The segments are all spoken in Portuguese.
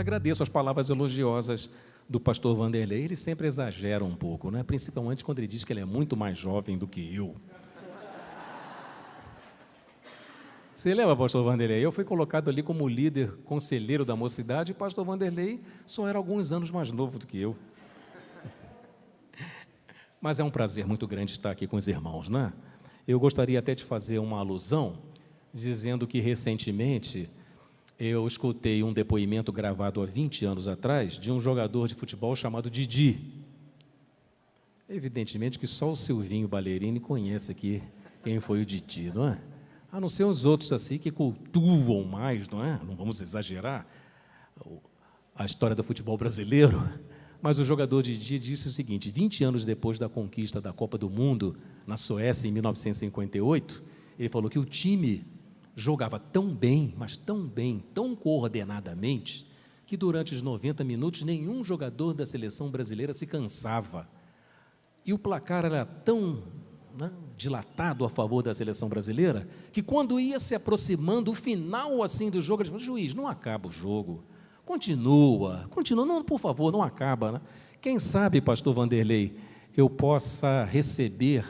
agradeço as palavras elogiosas do pastor Vanderlei. Ele sempre exagera um pouco, né? Principalmente quando ele diz que ele é muito mais jovem do que eu. Você lembra, pastor Vanderlei? Eu fui colocado ali como líder conselheiro da mocidade e o pastor Vanderlei só era alguns anos mais novo do que eu. Mas é um prazer muito grande estar aqui com os irmãos, né? Eu gostaria até de fazer uma alusão, dizendo que recentemente eu escutei um depoimento gravado há 20 anos atrás de um jogador de futebol chamado Didi. Evidentemente que só o Silvinho Ballerini conhece aqui quem foi o Didi, não é? A não ser os outros assim que cultuam mais, não é? Não vamos exagerar a história do futebol brasileiro, mas o jogador Didi disse o seguinte: 20 anos depois da conquista da Copa do Mundo na Suécia, em 1958, ele falou que o time jogava tão bem, mas tão bem, tão coordenadamente, que durante os 90 minutos nenhum jogador da seleção brasileira se cansava. E o placar era tão, né, dilatado a favor da seleção brasileira, que quando ia se aproximando o final assim do jogo, ele falou: juiz, não acaba o jogo, continua, não, por favor, não acaba, né? Quem sabe, pastor Vanderlei, eu possa receber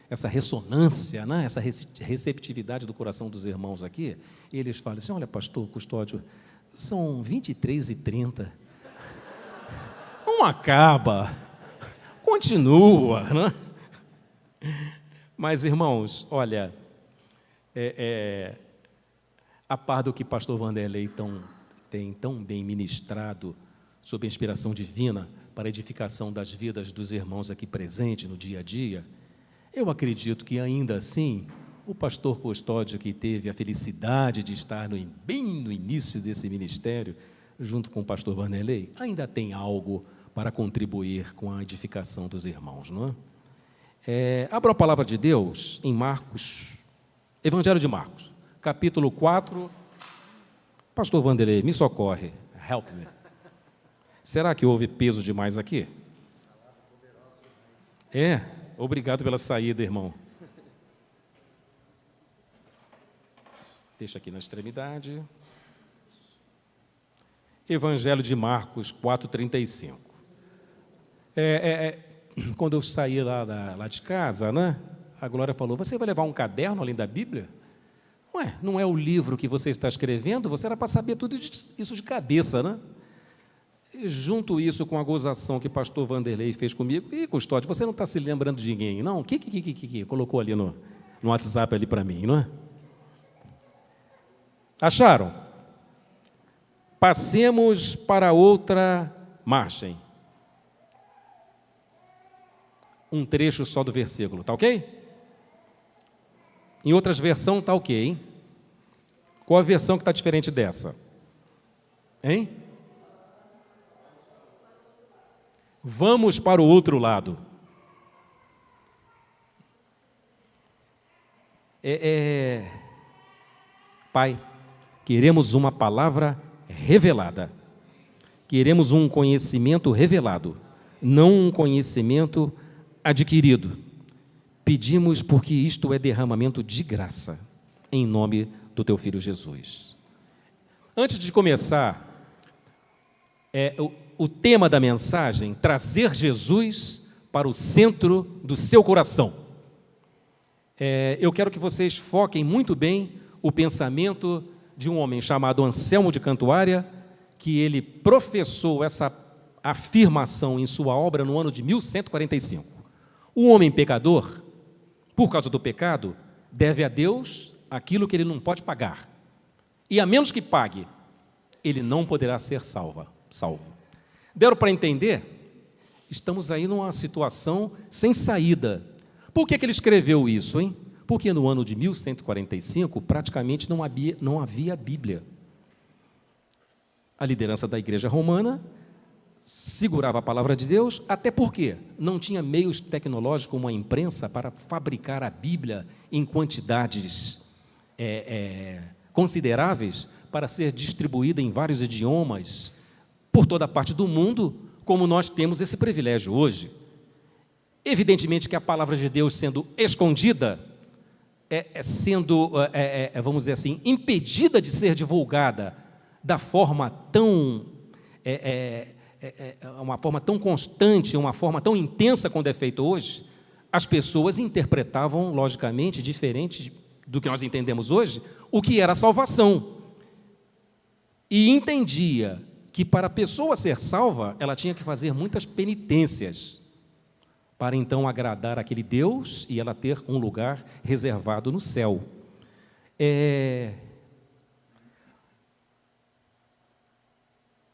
essa ressonância, né, essa receptividade do coração dos irmãos aqui, e eles falam assim: olha, pastor Custódio, são 23h30, não acaba, continua, né? Mas, irmãos, olha, a par do que pastor Vanderlei tem tão bem ministrado sob a inspiração divina para a edificação das vidas dos irmãos aqui presentes no dia a dia, eu acredito que, ainda assim, o pastor Custódio, que teve a felicidade de estar bem no início desse ministério, junto com o pastor Vanderlei, ainda tem algo para contribuir com a edificação dos irmãos, não é? Abra a palavra de Deus em Marcos, Evangelho de Marcos, capítulo 4. Pastor Vanderlei, me socorre, help me. Será que houve peso demais aqui? Obrigado pela saída, irmão. Deixa aqui na extremidade. Evangelho de Marcos 4:35. Quando eu saí lá de casa, né, a Glória falou: você vai levar um caderno além da Bíblia? Ué, não é o livro que você está escrevendo? Você era para saber tudo isso de cabeça, né? E junto isso com a gozação que o pastor Vanderlei fez comigo: e Custódio, você não está se lembrando de ninguém, não? Que colocou ali no WhatsApp ali para mim, não é? Acharam? Passemos para outra margem. Um trecho só do versículo, tá ok? Em outras versões está ok, hein? Qual a versão que está diferente dessa? Hein? Vamos para o outro lado. Pai, queremos uma palavra revelada. Queremos um conhecimento revelado, não um conhecimento adquirido. Pedimos porque isto é derramamento de graça, em nome do teu Filho Jesus. Antes de começar, o tema da mensagem: trazer Jesus para o centro do seu coração. Eu quero que vocês foquem muito bem o pensamento de um homem chamado Anselmo de Cantuária, que ele professou essa afirmação em sua obra no ano de 1145. O homem pecador, por causa do pecado, deve a Deus aquilo que ele não pode pagar. E a menos que pague, ele não poderá ser salvo. Deram para entender? Estamos aí numa situação sem saída. Por que ele escreveu isso, hein? Porque no ano de 1145, praticamente não havia Bíblia. A liderança da Igreja Romana segurava a palavra de Deus, até porque não tinha meios tecnológicos como a imprensa para fabricar a Bíblia em quantidades consideráveis para ser distribuída em vários idiomas por toda a parte do mundo, como nós temos esse privilégio hoje. Evidentemente que a palavra de Deus sendo escondida, vamos dizer assim, impedida de ser divulgada da forma tão uma forma tão constante, uma forma tão intensa quando é feito hoje, as pessoas interpretavam, logicamente, diferente do que nós entendemos hoje, o que era a salvação. E entendia que para a pessoa ser salva, ela tinha que fazer muitas penitências, para então agradar aquele Deus e ela ter um lugar reservado no céu.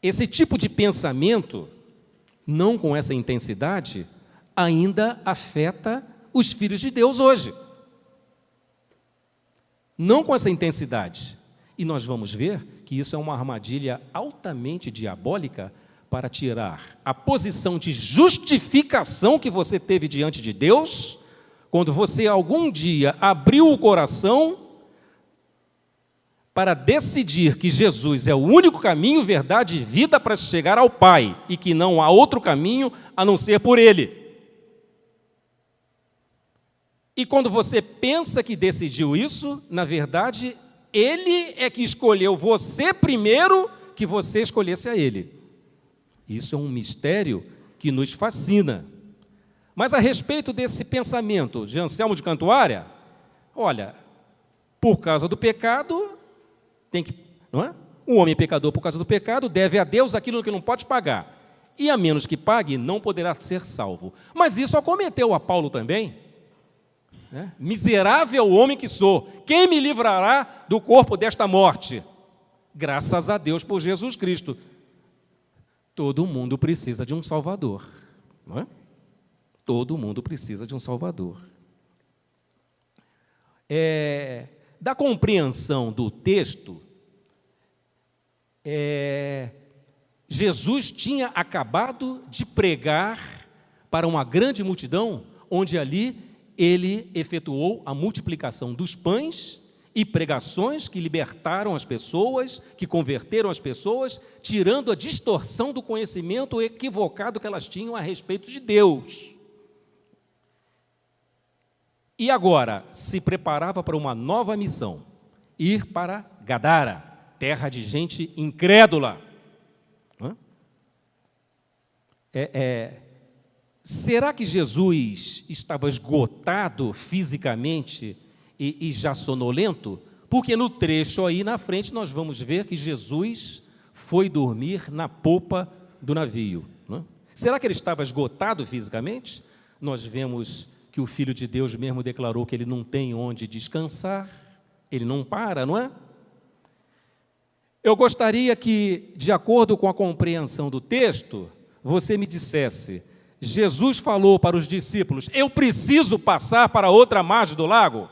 Esse tipo de pensamento, não com essa intensidade, ainda afeta os filhos de Deus hoje. Não com essa intensidade. E nós vamos ver que isso é uma armadilha altamente diabólica para tirar a posição de justificação que você teve diante de Deus, quando você algum dia abriu o coração para decidir que Jesus é o único caminho, verdade e vida para chegar ao Pai, e que não há outro caminho a não ser por Ele. E quando você pensa que decidiu isso, na verdade, Ele é que escolheu você primeiro, que você escolhesse a Ele. Isso é um mistério que nos fascina. Mas a respeito desse pensamento de Anselmo de Cantuária, olha, por causa do pecado, não é? O homem pecador, por causa do pecado, deve a Deus aquilo que não pode pagar. E a menos que pague, não poderá ser salvo. Mas isso acometeu a Paulo também. Miserável homem que sou, quem me livrará do corpo desta morte? Graças a Deus por Jesus Cristo. Todo mundo precisa de um Salvador, não é? Todo mundo precisa de um Salvador. Da compreensão do texto, Jesus tinha acabado de pregar para uma grande multidão, onde ali Ele efetuou a multiplicação dos pães e pregações que libertaram as pessoas, que converteram as pessoas, tirando a distorção do conhecimento equivocado que elas tinham a respeito de Deus. E agora se preparava para uma nova missão, ir para Gadara, terra de gente incrédula. Será que Jesus estava esgotado fisicamente e já sonolento? Porque no trecho aí na frente nós vamos ver que Jesus foi dormir na popa do navio. Não é? Será que ele estava esgotado fisicamente? Nós vemos que o Filho de Deus mesmo declarou que ele não tem onde descansar, ele não para, não é? Eu gostaria que, de acordo com a compreensão do texto, você me dissesse: Jesus falou para os discípulos, eu preciso passar para outra margem do lago?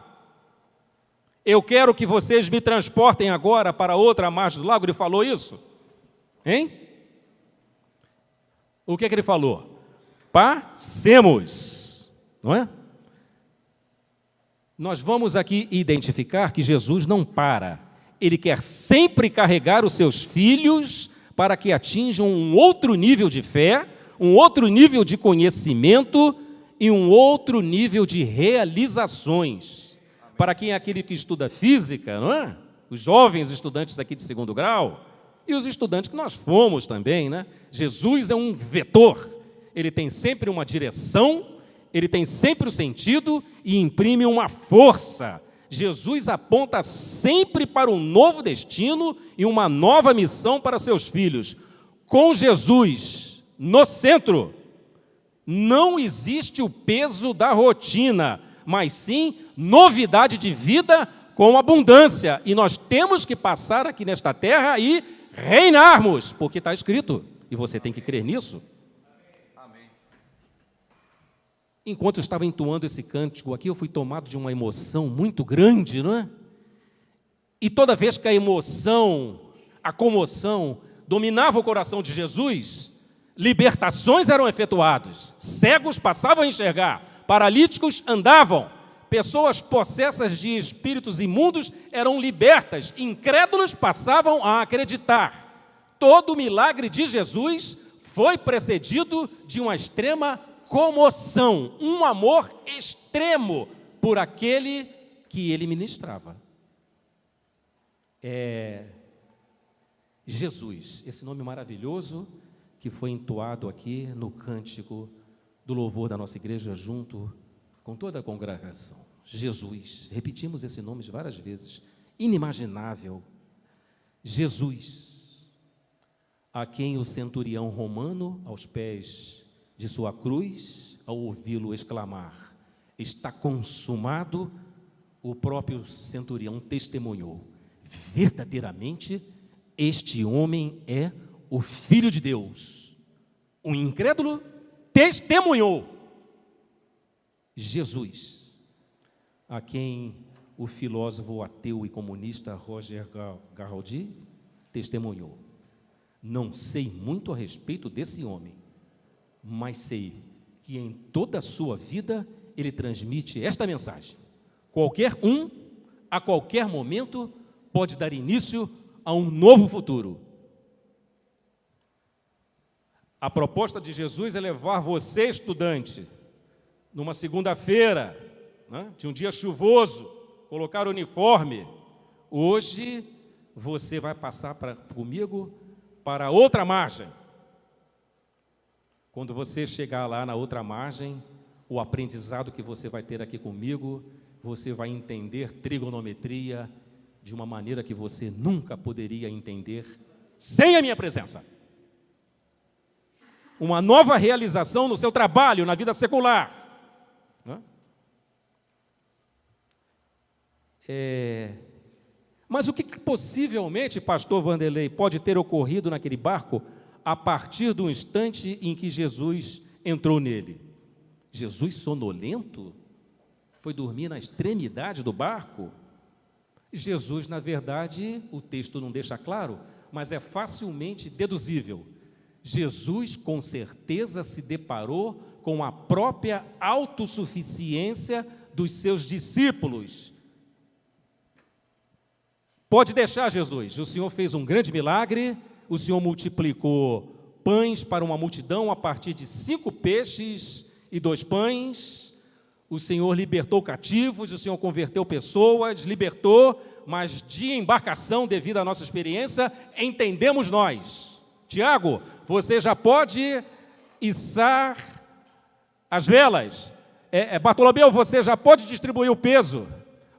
Eu quero que vocês me transportem agora para outra margem do lago? Ele falou isso? Hein? O que ele falou? Passemos, não é? Nós vamos aqui identificar que Jesus não para. Ele quer sempre carregar os seus filhos para que atinjam um outro nível de fé, um outro nível de conhecimento e um outro nível de realizações. Para quem é aquele que estuda física, não é? Os jovens estudantes aqui de 2º grau e os estudantes que nós fomos também, né? Jesus é um vetor, ele tem sempre uma direção, ele tem sempre o sentido e imprime uma força. Jesus aponta sempre para um novo destino e uma nova missão para seus filhos. Com Jesus no centro, não existe o peso da rotina, mas sim novidade de vida com abundância. E nós temos que passar aqui nesta terra e reinarmos, porque está escrito, e você tem que crer nisso. Enquanto eu estava entoando esse cântico aqui, eu fui tomado de uma emoção muito grande, não é? E toda vez que a emoção, a comoção, dominava o coração de Jesus, libertações eram efetuadas, cegos passavam a enxergar, paralíticos andavam, pessoas possessas de espíritos imundos eram libertas, incrédulos passavam a acreditar. Todo o milagre de Jesus foi precedido de uma extrema comoção, um amor extremo por aquele que ele ministrava. Jesus, esse nome maravilhoso que foi entoado aqui no cântico do louvor da nossa igreja junto com toda a congregação. Jesus, repetimos esse nome várias vezes, inimaginável. Jesus, a quem o centurião romano, aos pés de sua cruz, ao ouvi-lo exclamar, está consumado, o próprio centurião testemunhou, verdadeiramente este homem é o Filho de Deus. O incrédulo testemunhou. Jesus, a quem o filósofo ateu e comunista Roger Garaudy testemunhou. Não sei muito a respeito desse homem, mas sei que em toda a sua vida ele transmite esta mensagem. Qualquer um, a qualquer momento, pode dar início a um novo futuro. A proposta de Jesus é levar você, estudante, numa segunda-feira, né, de um dia chuvoso, colocar o uniforme. Hoje você vai passar comigo para outra margem. Quando você chegar lá na outra margem, o aprendizado que você vai ter aqui comigo, você vai entender trigonometria de uma maneira que você nunca poderia entender sem a minha presença. Uma nova realização no seu trabalho, na vida secular. Né? Mas o que possivelmente, pastor Vanderlei, pode ter ocorrido naquele barco a partir do instante em que Jesus entrou nele? Jesus sonolento? Foi dormir na extremidade do barco? Jesus, na verdade, o texto não deixa claro, mas é facilmente deduzível. Jesus, com certeza, se deparou com a própria autossuficiência dos seus discípulos. Pode deixar, Jesus, o Senhor fez um grande milagre, o Senhor multiplicou pães para uma multidão a partir de 5 peixes e 2 pães, o Senhor libertou cativos, o Senhor converteu pessoas, libertou, mas de embarcação, devido à nossa experiência, entendemos nós. Tiago, você já pode içar as velas. Bartolomeu, você já pode distribuir o peso.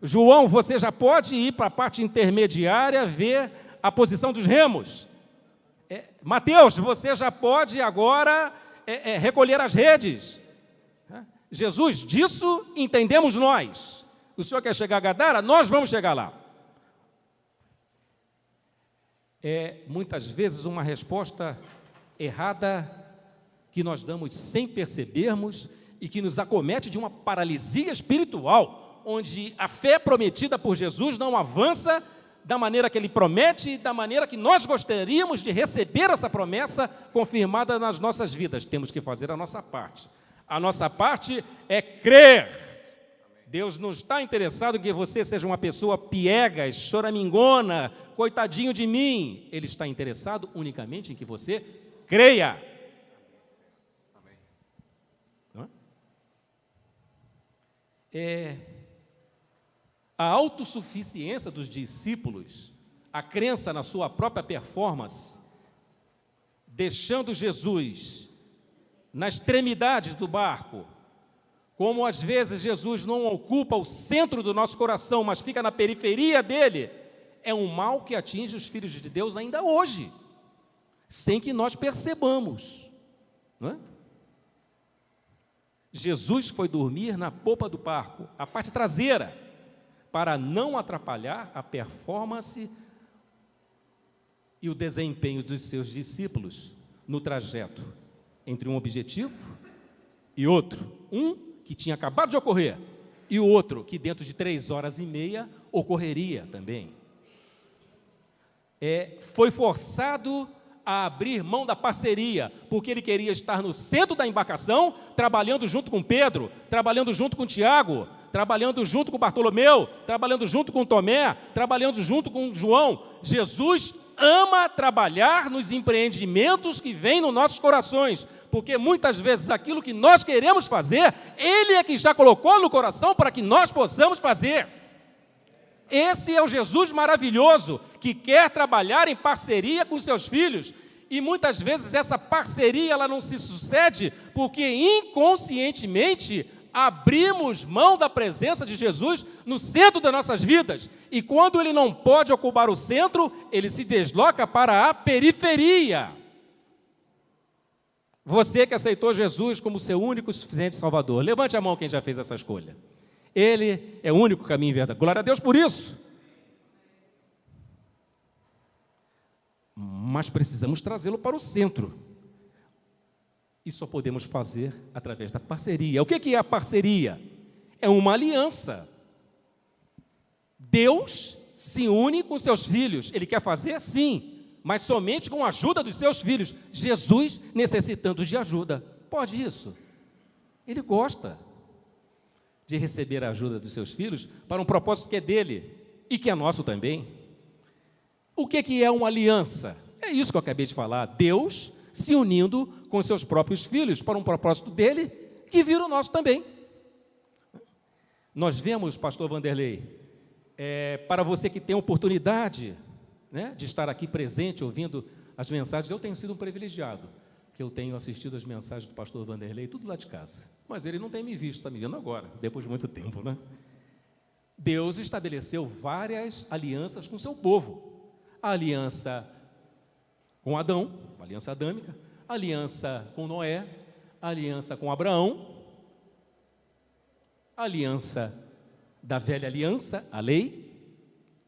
João, você já pode ir para a parte intermediária ver a posição dos remos. Mateus, você já pode agora recolher as redes. Jesus, disso entendemos nós. O Senhor quer chegar a Gadara? Nós vamos chegar lá. Muitas vezes uma resposta errada que nós damos sem percebermos e que nos acomete de uma paralisia espiritual, onde a fé prometida por Jesus não avança da maneira que Ele promete e da maneira que nós gostaríamos de receber essa promessa confirmada nas nossas vidas. Temos que fazer a nossa parte. A nossa parte é crer. Deus não está interessado em que você seja uma pessoa piegas, choramingona, coitadinho de mim. Ele está interessado unicamente em que você creia. A autossuficiência dos discípulos, a crença na sua própria performance, deixando Jesus na extremidade do barco, como às vezes Jesus não ocupa o centro do nosso coração, mas fica na periferia dele, é um mal que atinge os filhos de Deus ainda hoje, sem que nós percebamos. Não é? Jesus foi dormir na popa do barco, a parte traseira, para não atrapalhar a performance e o desempenho dos seus discípulos no trajeto entre um objetivo e outro. Um que tinha acabado de ocorrer e o outro que dentro de 3 horas e meia ocorreria também. Foi forçado a abrir mão da parceria, porque ele queria estar no centro da embarcação, trabalhando junto com Pedro, trabalhando junto com Tiago, trabalhando junto com Bartolomeu, trabalhando junto com Tomé, trabalhando junto com João. Jesus ama trabalhar nos empreendimentos que vêm nos nossos corações, porque muitas vezes aquilo que nós queremos fazer, Ele é que já colocou no coração para que nós possamos fazer. Esse é o Jesus maravilhoso que quer trabalhar em parceria com seus filhos. E muitas vezes essa parceria ela não se sucede porque inconscientemente abrimos mão da presença de Jesus no centro das nossas vidas. E quando ele não pode ocupar o centro, ele se desloca para a periferia. Você que aceitou Jesus como seu único e suficiente Salvador, levante a mão quem já fez essa escolha. Ele é o único caminho e verdade. Glória a Deus por isso. Mas precisamos trazê-lo para o centro. E só podemos fazer através da parceria. O que é a parceria? É uma aliança. Deus se une com seus filhos. Ele quer fazer, sim, mas somente com a ajuda dos seus filhos. Jesus necessitando de ajuda. Pode isso? Ele gosta de receber a ajuda dos seus filhos para um propósito que é dele e que é nosso também. O que é uma aliança? É isso que eu acabei de falar. Deus se unindo com seus próprios filhos para um propósito dele que vira o nosso também. Nós vemos, pastor Vanderlei, para você que tem a oportunidade, né, de estar aqui presente, ouvindo as mensagens, eu tenho sido um privilegiado, que eu tenho assistido as mensagens do pastor Vanderlei, tudo lá de casa. Mas ele não tem me visto, está me vendo agora, depois de muito tempo, né? Deus estabeleceu várias alianças com seu povo. A aliança com Adão, a aliança adâmica, a aliança com Noé, a aliança com Abraão, a aliança da velha aliança, a lei,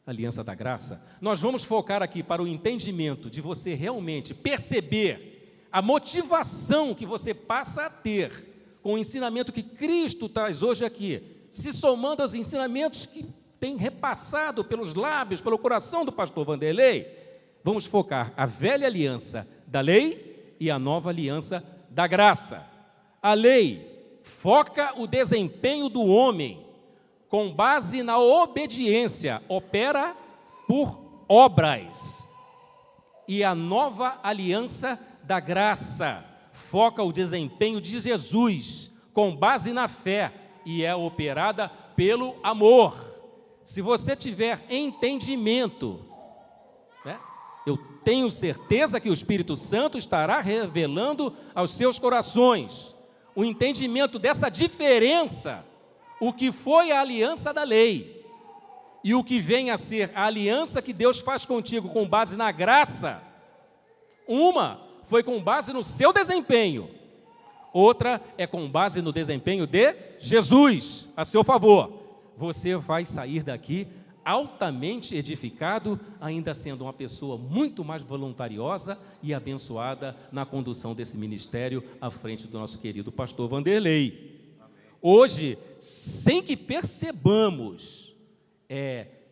a aliança da graça. Nós vamos focar aqui para o entendimento de você realmente perceber a motivação que você passa a ter com o ensinamento que Cristo traz hoje aqui, se somando aos ensinamentos que tem repassado pelos lábios, pelo coração do pastor Vanderlei. Vamos focar a velha aliança da lei e a nova aliança da graça. A lei foca o desempenho do homem com base na obediência, opera por obras. E a nova aliança da graça foca o desempenho de Jesus com base na fé e é operada pelo amor. Se você tiver entendimento, né, eu tenho certeza que o Espírito Santo estará revelando aos seus corações o entendimento dessa diferença, o que foi a aliança da lei e o que vem a ser a aliança que Deus faz contigo com base na graça. Uma foi com base no seu desempenho, outra é com base no desempenho de Jesus a seu favor. Você vai sair daqui altamente edificado, ainda sendo uma pessoa muito mais voluntariosa e abençoada na condução desse ministério à frente do nosso querido pastor Vanderlei. Hoje, sem que percebamos,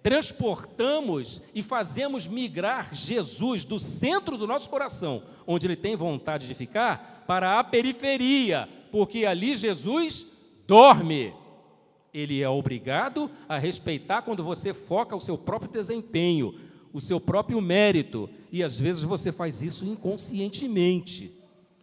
transportamos e fazemos migrar Jesus do centro do nosso coração, onde ele tem vontade de ficar, para a periferia, porque ali Jesus dorme. Ele é obrigado a respeitar quando você foca o seu próprio desempenho, o seu próprio mérito, e às vezes você faz isso inconscientemente.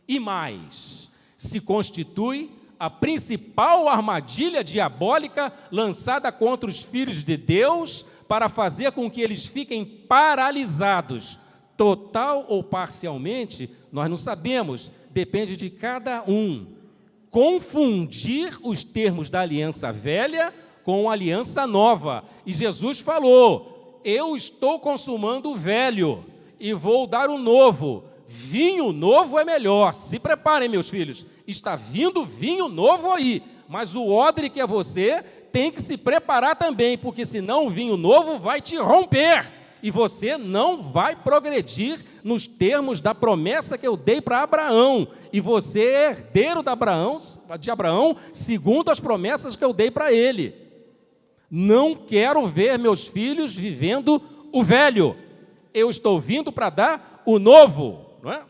E mais, se constitui a principal armadilha diabólica lançada contra os filhos de Deus para fazer com que eles fiquem paralisados, total ou parcialmente, nós não sabemos, depende de cada um. Confundir os termos da aliança velha com a aliança nova. E Jesus falou: eu estou consumando o velho e vou dar o novo. Vinho novo é melhor. Se preparem, meus filhos. Está vindo vinho novo aí. Mas o odre que é você tem que se preparar também, porque senão o vinho novo vai te romper. E você não vai progredir nos termos da promessa que eu dei para Abraão. E você é herdeiro de Abraão, segundo as promessas que eu dei para ele. Não quero ver meus filhos vivendo o velho. Eu estou vindo para dar o novo, não é?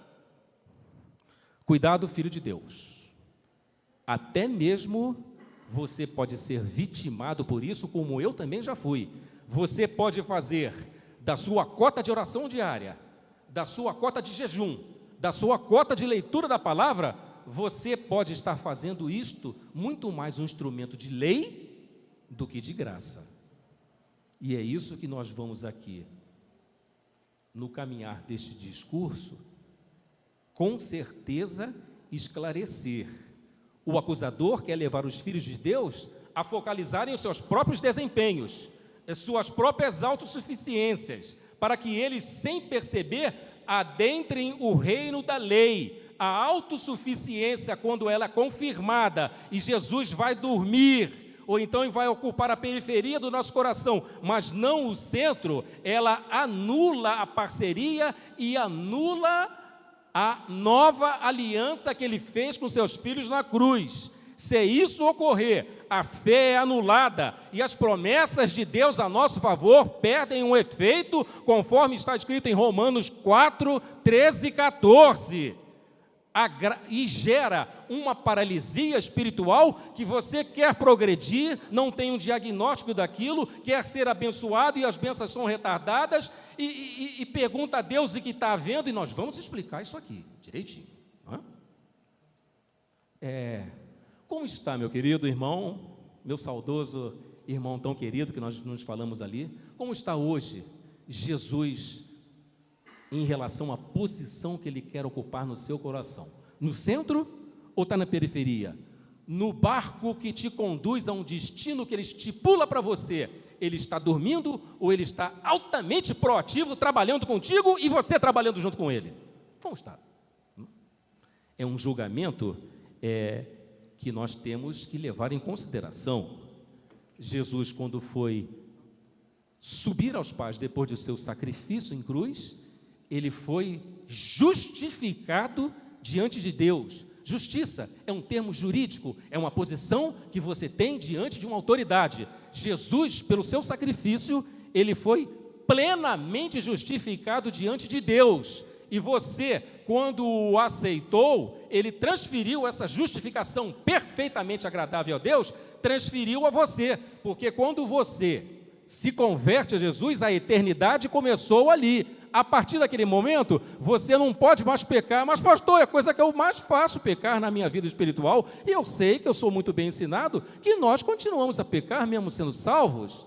Cuidado, filho de Deus. Até mesmo você pode ser vitimado por isso, como eu também já fui. Você pode fazer da sua cota de oração diária, da sua cota de jejum, da sua cota de leitura da palavra, você pode estar fazendo isto muito mais um instrumento de lei do que de graça. E é isso que nós vamos aqui, no caminhar deste discurso, com certeza esclarecer. O acusador quer levar os filhos de Deus a focalizarem os seus próprios desempenhos, as suas próprias autossuficiências, para que eles, sem perceber, adentrem o reino da lei. A autossuficiência, quando ela é confirmada e Jesus vai dormir, ou então vai ocupar a periferia do nosso coração, mas não o centro, ela anula a parceria e anula a nova aliança que ele fez com seus filhos na cruz. Se isso ocorrer, a fé é anulada e as promessas de Deus a nosso favor perdem um efeito, conforme está escrito em Romanos 4, 13 e 14. E gera uma paralisia espiritual que você quer progredir, não tem um diagnóstico daquilo, quer ser abençoado e as bênçãos são retardadas e pergunta a Deus o que está havendo, e nós vamos explicar isso aqui, direitinho. Como está, meu querido irmão, meu saudoso irmão tão querido que nós nos falamos ali, como está hoje Jesus em relação à posição que ele quer ocupar no seu coração? No centro ou está na periferia? No barco que te conduz a um destino que ele estipula para você, ele está dormindo ou ele está altamente proativo, trabalhando contigo e você trabalhando junto com ele? Como está? É um julgamento que nós temos que levar em consideração. Jesus, quando foi subir aos pés depois do seu sacrifício em cruz, ele foi justificado diante de Deus. Justiça é um termo jurídico, é uma posição que você tem diante de uma autoridade. Jesus, pelo seu sacrifício, ele foi plenamente justificado diante de Deus. E você, quando o aceitou, ele transferiu essa justificação perfeitamente agradável a Deus, transferiu a você, porque quando você se converte a Jesus, a eternidade começou ali. A partir daquele momento, você não pode mais pecar. Mas pastor, é a coisa que eu mais faço, pecar na minha vida espiritual, e eu sei que eu sou muito bem ensinado, que nós continuamos a pecar mesmo sendo salvos.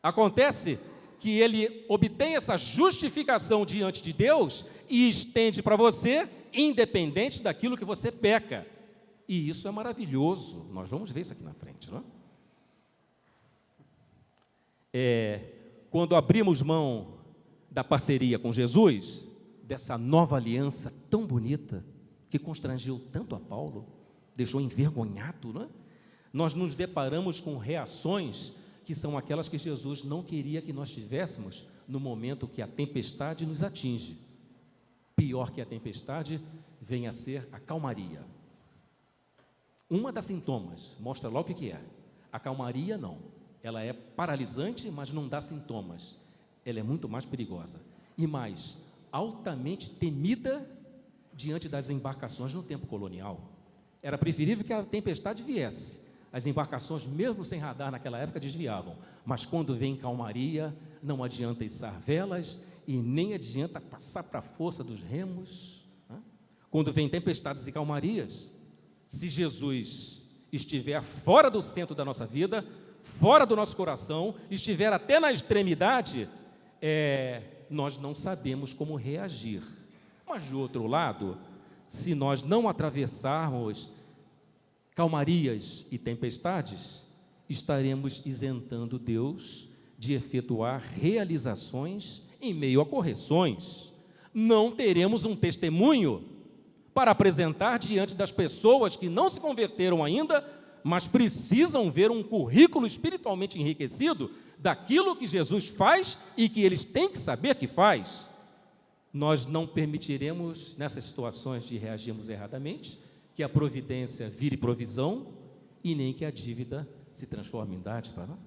Acontece que ele obtém essa justificação diante de Deus e estende para você, independente daquilo que você peca. E isso é maravilhoso. Nós vamos ver isso aqui na frente, não é? Quando abrimos mão da parceria com Jesus, dessa nova aliança tão bonita, que constrangeu tanto a Paulo, deixou envergonhado, não é? Nós nos deparamos com reações que são aquelas que Jesus não queria que nós tivéssemos no momento que a tempestade nos atinge. Pior que a tempestade vem a ser a calmaria. Uma das sintomas, mostra logo o que é. A calmaria não, ela é paralisante, mas não dá sintomas. Ela é muito mais perigosa e mais altamente temida diante das embarcações no tempo colonial. Era preferível que a tempestade viesse. As embarcações, mesmo sem radar naquela época, desviavam. Mas quando vem calmaria, não adianta içar velas e nem adianta passar para a força dos remos. Quando vem tempestades e calmarias, se Jesus estiver fora do centro da nossa vida, fora do nosso coração, estiver até na extremidade, nós não sabemos como reagir. Mas, de outro lado, se nós não atravessarmos calmarias e tempestades, estaremos isentando Deus de efetuar realizações em meio a correções. Não teremos um testemunho para apresentar diante das pessoas que não se converteram ainda, mas precisam ver um currículo espiritualmente enriquecido daquilo que Jesus faz e que eles têm que saber que faz. Nós não permitiremos, nessas situações de reagirmos erradamente, que a providência vire provisão e nem que a dívida se transforme em dádiva. Não?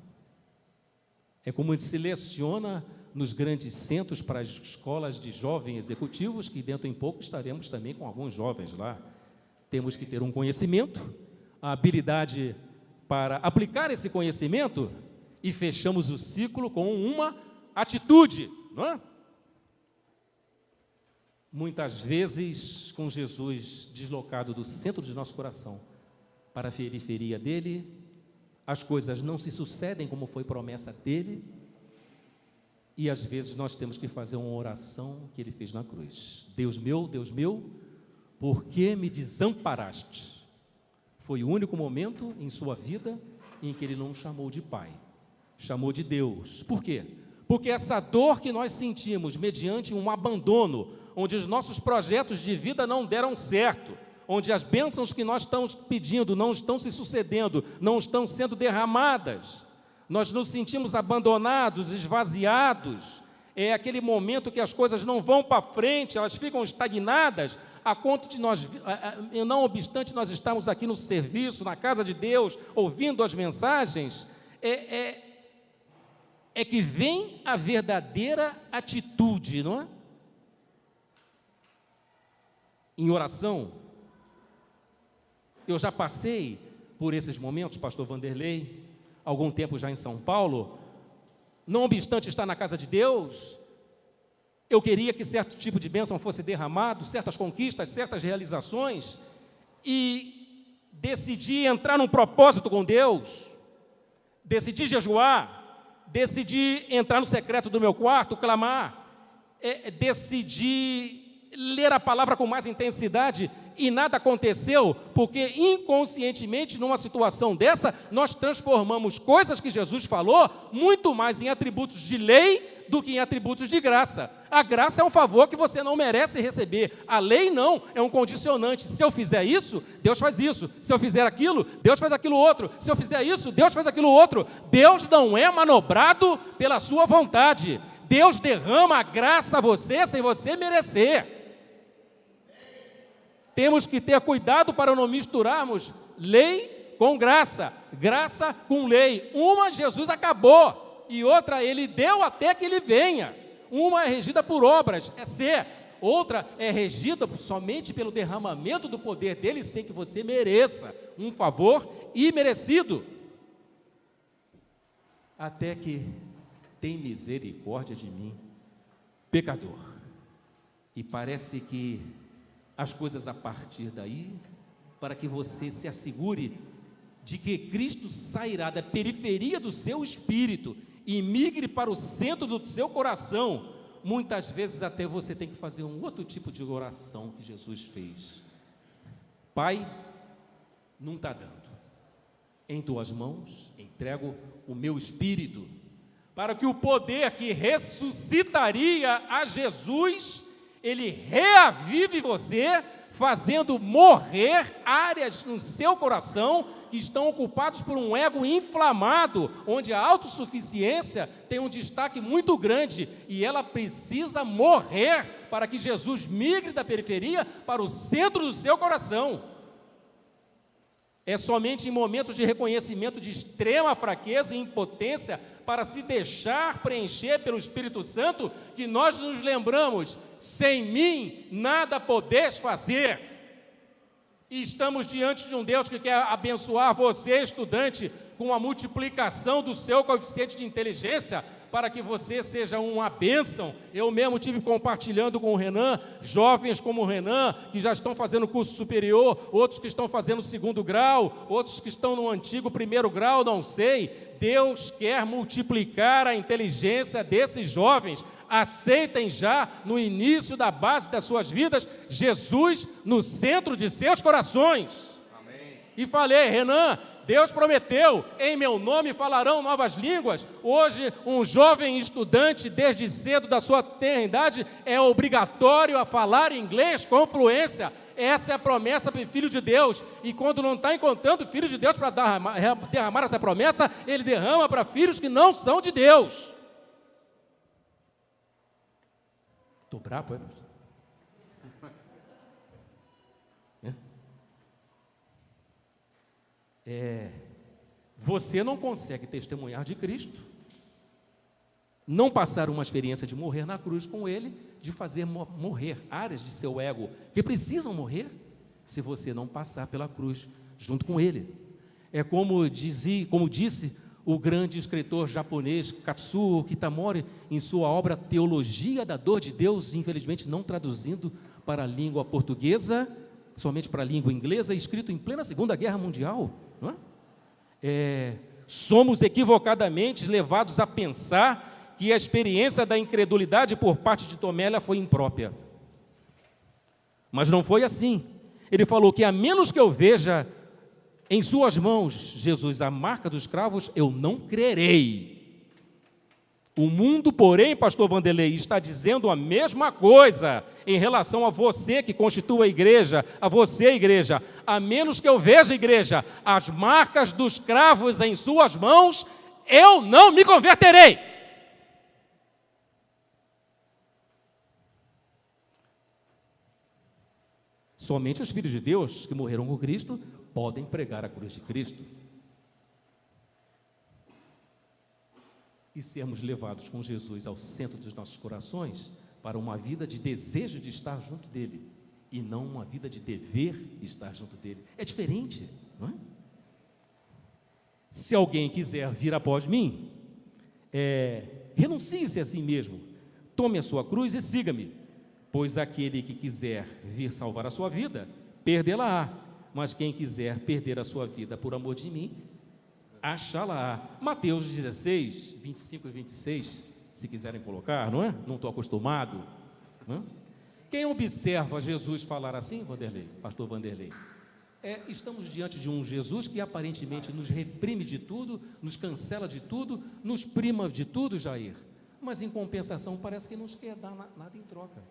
É como a gente seleciona nos grandes centros para as escolas de jovens executivos, que dentro em pouco estaremos também com alguns jovens lá. Temos que ter um conhecimento, a habilidade para aplicar esse conhecimento e fechamos o ciclo com uma atitude, não é? Muitas vezes, com Jesus deslocado do centro de nosso coração para a periferia dele, as coisas não se sucedem como foi promessa dele, e às vezes nós temos que fazer uma oração que ele fez na cruz. Deus meu, por que me desamparaste? Foi o único momento em sua vida em que ele não chamou de pai, chamou de Deus. Por quê? Porque essa dor que nós sentimos mediante um abandono, onde os nossos projetos de vida não deram certo, onde as bênçãos que nós estamos pedindo não estão se sucedendo, não estão sendo derramadas, nós nos sentimos abandonados, esvaziados, é aquele momento que as coisas não vão para frente, elas ficam estagnadas, a conta de nós, não obstante nós estarmos aqui no serviço, na casa de Deus, ouvindo as mensagens, é que vem a verdadeira atitude, não é? Em oração, eu já passei por esses momentos, pastor Vanderlei, algum tempo já em São Paulo, não obstante estar na casa de Deus, eu queria que certo tipo de bênção fosse derramado, certas conquistas, certas realizações, e decidi entrar num propósito com Deus, decidi jejuar, decidi entrar no secreto do meu quarto, clamar, decidi ler a palavra com mais intensidade, e nada aconteceu, porque inconscientemente, numa situação dessa, nós transformamos coisas que Jesus falou muito mais em atributos de lei do que em atributos de graça. A graça é um favor que você não merece receber, a lei não, é um condicionante. Se eu fizer isso, Deus faz isso. Se eu fizer aquilo, Deus faz aquilo outro. Se eu fizer isso, Deus faz aquilo outro. Deus não é manobrado pela sua vontade. Deus derrama a graça a você sem você merecer. Temos que ter cuidado para não misturarmos lei com graça, graça com lei. Uma Jesus acabou e outra ele deu até que ele venha. Uma é regida por obras, é ser. Outra é regida somente pelo derramamento do poder dele sem que você mereça. Um favor imerecido. Até que tem misericórdia de mim, pecador. E parece que as coisas a partir daí, para que você se assegure de que Cristo sairá da periferia do seu espírito e migre para o centro do seu coração, muitas vezes até você tem que fazer um outro tipo de oração que Jesus fez. Pai, não está dando. Em tuas mãos entrego o meu espírito, para que o poder que ressuscitaria a Jesus, ele reavive você, fazendo morrer áreas no seu coração que estão ocupadas por um ego inflamado, onde a autossuficiência tem um destaque muito grande e ela precisa morrer para que Jesus migre da periferia para o centro do seu coração. É somente em momentos de reconhecimento de extrema fraqueza e impotência para se deixar preencher pelo Espírito Santo que nós nos lembramos: sem mim nada podeis fazer. E estamos diante de um Deus que quer abençoar você, estudante, com a multiplicação do seu coeficiente de inteligência, para que você seja uma bênção. Eu mesmo tive compartilhando com o Renan, jovens como o Renan, que já estão fazendo curso superior, outros que estão fazendo segundo grau, outros que estão no antigo primeiro grau, não sei. Deus quer multiplicar a inteligência desses jovens. Aceitem já, no início da base das suas vidas, Jesus no centro de seus corações. Amém. E falei, Renan, Deus prometeu, em meu nome falarão novas línguas. Hoje, um jovem estudante, desde cedo da sua tenra idade, é obrigatório a falar inglês com fluência. Essa é a promessa para o Filho de Deus. E quando não está encontrando o Filho de Deus para derramar essa promessa, ele derrama para filhos que não são de Deus. Estou bravo, você não consegue testemunhar de Cristo, não passar uma experiência de morrer na cruz com Ele, de fazer morrer áreas de seu ego que precisam morrer, se você não passar pela cruz junto com Ele. É como disse o grande escritor japonês Katsuo Kitamori em sua obra Teologia da Dor de Deus, infelizmente não traduzindo para a língua portuguesa, somente para a língua inglesa, escrito em plena Segunda Guerra Mundial, não é? Somos equivocadamente levados a pensar que a experiência da incredulidade por parte de Tomé ela foi imprópria. Mas não foi assim. Ele falou que a menos que eu veja em suas mãos, Jesus, a marca dos cravos, eu não crerei. O mundo, porém, pastor Vanderlei, está dizendo a mesma coisa em relação a você que constitui a igreja, a você, igreja. A menos que eu veja, igreja, as marcas dos cravos em suas mãos, eu não me converterei. Somente os filhos de Deus que morreram com Cristo podem pregar a cruz de Cristo. E sermos levados com Jesus ao centro dos nossos corações para uma vida de desejo de estar junto dele e não uma vida de dever estar junto dele. É diferente, não é? Se alguém quiser vir após mim, renuncie-se a si mesmo, tome a sua cruz e siga-me, pois aquele que quiser vir salvar a sua vida, perdê-la-á, mas quem quiser perder a sua vida por amor de mim, achá-la. Mateus 16, 25 e 26, se quiserem colocar, não é? Não estou acostumado. Não é? Quem observa Jesus falar assim, Vanderlei, pastor Vanderlei, estamos diante de um Jesus que aparentemente nos reprime de tudo, nos cancela de tudo, nos prima de tudo, Jair, mas em compensação parece que não nos quer dar nada em troca.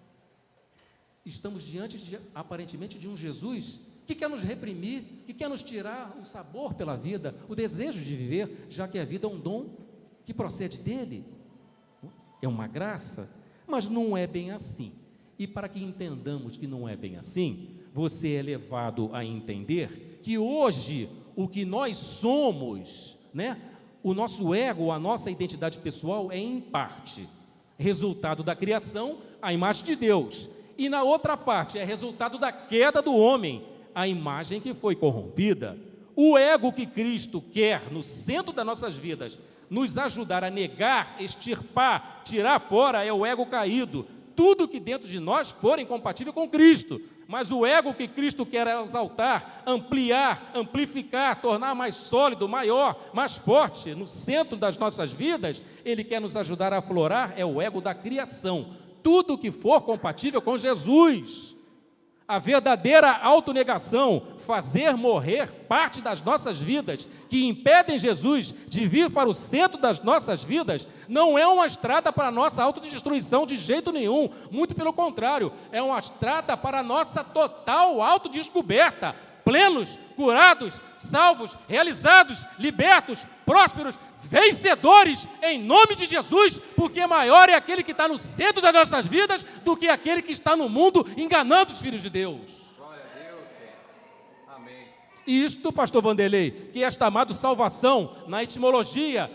Estamos diante aparentemente de um Jesus que quer nos reprimir, que quer nos tirar o sabor pela vida, o desejo de viver, já que a vida é um dom que procede dele, é uma graça, mas não é bem assim. E para que entendamos que não é bem assim, você é levado a entender que hoje o que nós somos, né, o nosso ego, a nossa identidade pessoal é em parte resultado da criação, a imagem de Deus, e na outra parte é resultado da queda do homem, a imagem que foi corrompida. O ego que Cristo quer no centro das nossas vidas nos ajudar a negar, extirpar, tirar fora é o ego caído, tudo que dentro de nós for incompatível com Cristo. Mas o ego que Cristo quer exaltar, ampliar, amplificar, tornar mais sólido, maior, mais forte no centro das nossas vidas, ele quer nos ajudar a aflorar, é o ego da criação, tudo que for compatível com Jesus. A verdadeira autonegação, fazer morrer parte das nossas vidas, que impedem Jesus de vir para o centro das nossas vidas, não é uma estrada para a nossa autodestruição de jeito nenhum, muito pelo contrário, é uma estrada para a nossa total autodescoberta, plenos, curados, salvos, realizados, libertos, prósperos, vencedores, em nome de Jesus, porque maior é aquele que está no centro das nossas vidas do que aquele que está no mundo enganando os filhos de Deus. Glória a Deus, Senhor. Amém. E isto, pastor Vanderlei, que é chamado salvação, na etimologia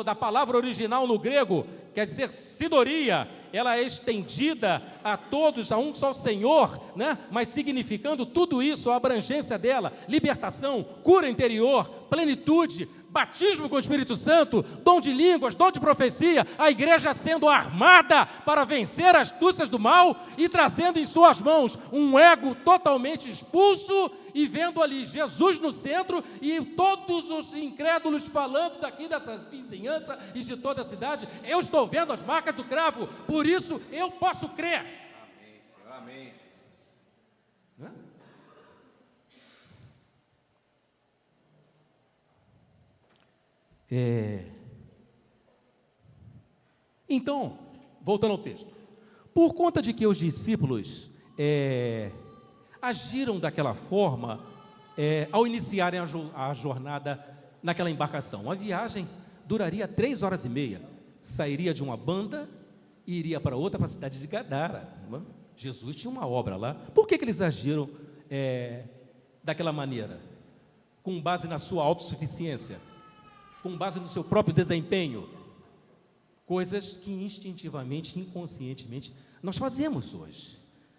da palavra original no grego, quer dizer sidoria, ela é estendida a todos, a um só Senhor, né? Mas significando tudo isso, a abrangência dela, libertação, cura interior, plenitude, batismo com o Espírito Santo, dom de línguas, dom de profecia, a igreja sendo armada para vencer as astúcias do mal e trazendo em suas mãos um ego totalmente expulso e vendo ali Jesus no centro e todos os incrédulos falando daqui dessa vizinhança e de toda a cidade, eu estou vendo as marcas do cravo, por isso eu posso crer. Amém, Senhor. Amém, Jesus. Não é? Então, voltando ao texto, por conta de que os discípulos agiram daquela forma ao iniciarem a jornada naquela embarcação, a viagem duraria 3 horas e meia, sairia de uma banda e iria para outra, para a cidade de Gadara. Jesus tinha uma obra lá. Por que eles agiram daquela maneira? Com base na sua autossuficiência, com base no seu próprio desempenho, coisas que instintivamente, inconscientemente, nós fazemos hoje.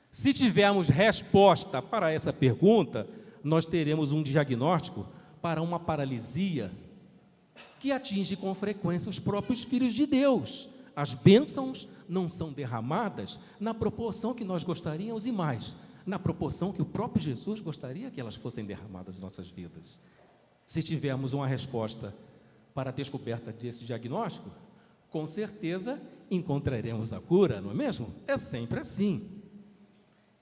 Se tivermos resposta para essa pergunta, nós teremos um diagnóstico para uma paralisia que atinge com frequência os próprios filhos de Deus. As bênçãos não são derramadas na proporção que nós gostaríamos e mais, na proporção que o próprio Jesus gostaria que elas fossem derramadas em nossas vidas. Se tivermos uma resposta para a descoberta desse diagnóstico, com certeza encontraremos a cura, não é mesmo? É sempre assim.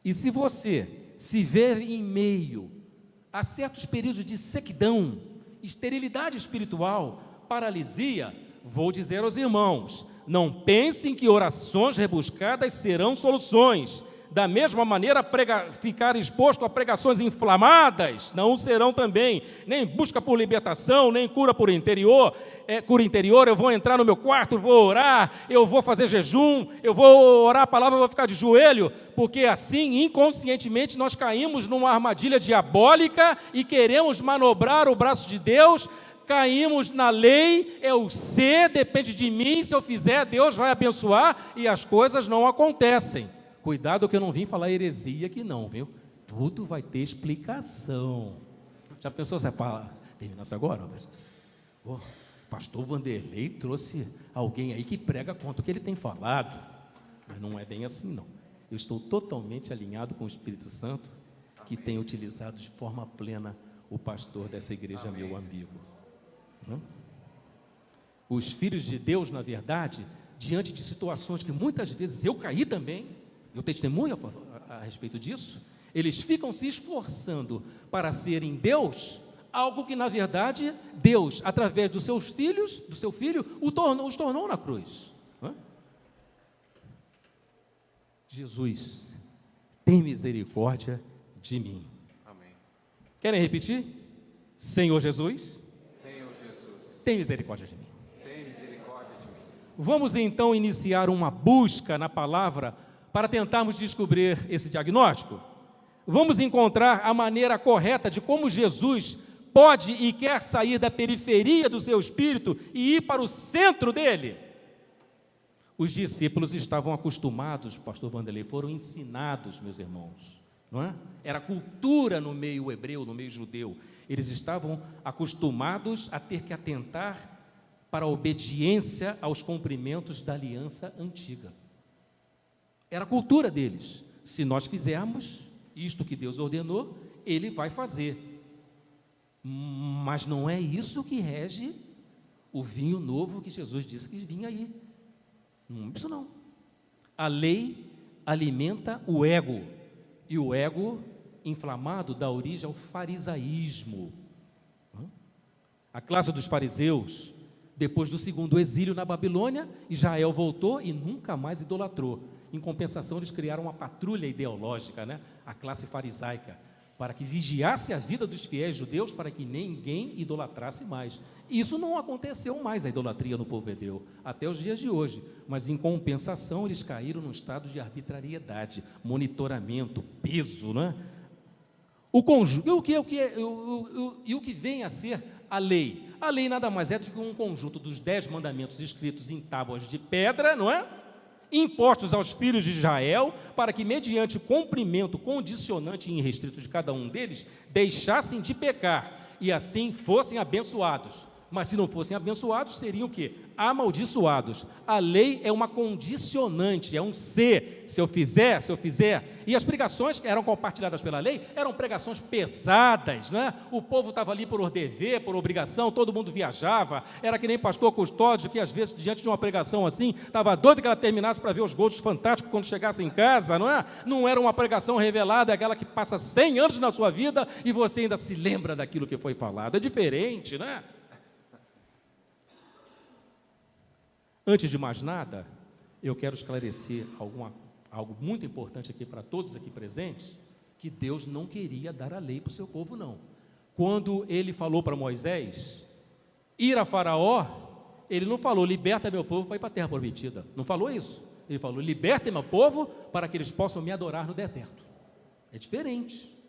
E se você se vê em meio a certos períodos de sequidão, esterilidade espiritual, paralisia, vou dizer aos irmãos, não pensem que orações rebuscadas serão soluções. Da mesma maneira, ficar exposto a pregações inflamadas não serão também, nem busca por libertação, nem cura por interior. Cura interior, eu vou entrar no meu quarto, vou orar, eu vou fazer jejum, eu vou orar a palavra, eu vou ficar de joelho, porque assim, inconscientemente, nós caímos numa armadilha diabólica e queremos manobrar o braço de Deus. Caímos na lei, eu sei, depende de mim, se eu fizer, Deus vai abençoar, e as coisas não acontecem. Cuidado que eu não vim falar heresia aqui não, viu? Tudo vai ter explicação. Já pensou se terminasse agora? O pastor Vanderlei trouxe alguém aí que prega contra o que ele tem falado. Mas não é bem assim, não. Eu estou totalmente alinhado com o Espírito Santo, que tem utilizado de forma plena o pastor dessa igreja, amém, meu amigo. Não? Os filhos de Deus, na verdade, diante de situações que muitas vezes eu caí também, eu testemunho a respeito disso, eles ficam se esforçando para serem Deus, algo que na verdade Deus, através dos seus filhos, do seu filho, os tornou na cruz. Jesus, tem misericórdia de mim. Amém. Querem repetir? Senhor Jesus, tem misericórdia de mim. Tem misericórdia de mim. Vamos então iniciar uma busca na palavra para tentarmos descobrir esse diagnóstico. Vamos encontrar a maneira correta de como Jesus pode e quer sair da periferia do seu espírito e ir para o centro dele. Os discípulos estavam acostumados, pastor Vanderlei, foram ensinados, meus irmãos, não é? Era cultura no meio hebreu, no meio judeu. Eles estavam acostumados a ter que atentar para a obediência aos cumprimentos da aliança antiga. Era a cultura deles. Se nós fizermos isto que Deus ordenou, Ele vai fazer. Mas não é isso que rege o vinho novo que Jesus disse que vinha aí. Não é isso não. A lei alimenta o ego, e o ego inflamado dá origem ao farisaísmo. A classe dos fariseus, depois do segundo exílio na Babilônia, Israel voltou e nunca mais idolatrou. Em compensação, eles criaram uma patrulha ideológica, né? A classe farisaica, para que vigiasse a vida dos fiéis judeus, para que ninguém idolatrasse mais. Isso não aconteceu mais, a idolatria no povo hebreu, até os dias de hoje. Mas, em compensação, eles caíram num estado de arbitrariedade, monitoramento, peso, né? O que vem a ser a lei? A lei nada mais é do que um conjunto dos 10 mandamentos escritos em tábuas de pedra, não é? Impostos aos filhos de Israel, para que, mediante o cumprimento condicionante e irrestrito de cada um deles, deixassem de pecar e assim fossem abençoados. Mas se não fossem abençoados, seriam o quê? Amaldiçoados. A lei é uma condicionante, é um se eu fizer. E as pregações que eram compartilhadas pela lei eram pregações pesadas, né? O povo estava ali por dever, por obrigação, todo mundo viajava, era que nem pastor Custódio, que às vezes, diante de uma pregação assim, estava doido que ela terminasse para ver os gols fantásticos quando chegasse em casa, não é? Não era uma pregação revelada, é aquela que passa 100 anos na sua vida e você ainda se lembra daquilo que foi falado. É diferente, né? Antes de mais nada, eu quero esclarecer algo muito importante aqui para todos aqui presentes, que Deus não queria dar a lei para o seu povo, não. Quando Ele falou para Moisés ir a Faraó, Ele não falou, liberta meu povo para ir para a terra prometida. Não falou isso. Ele falou, liberta meu povo para que eles possam me adorar no deserto. É diferente.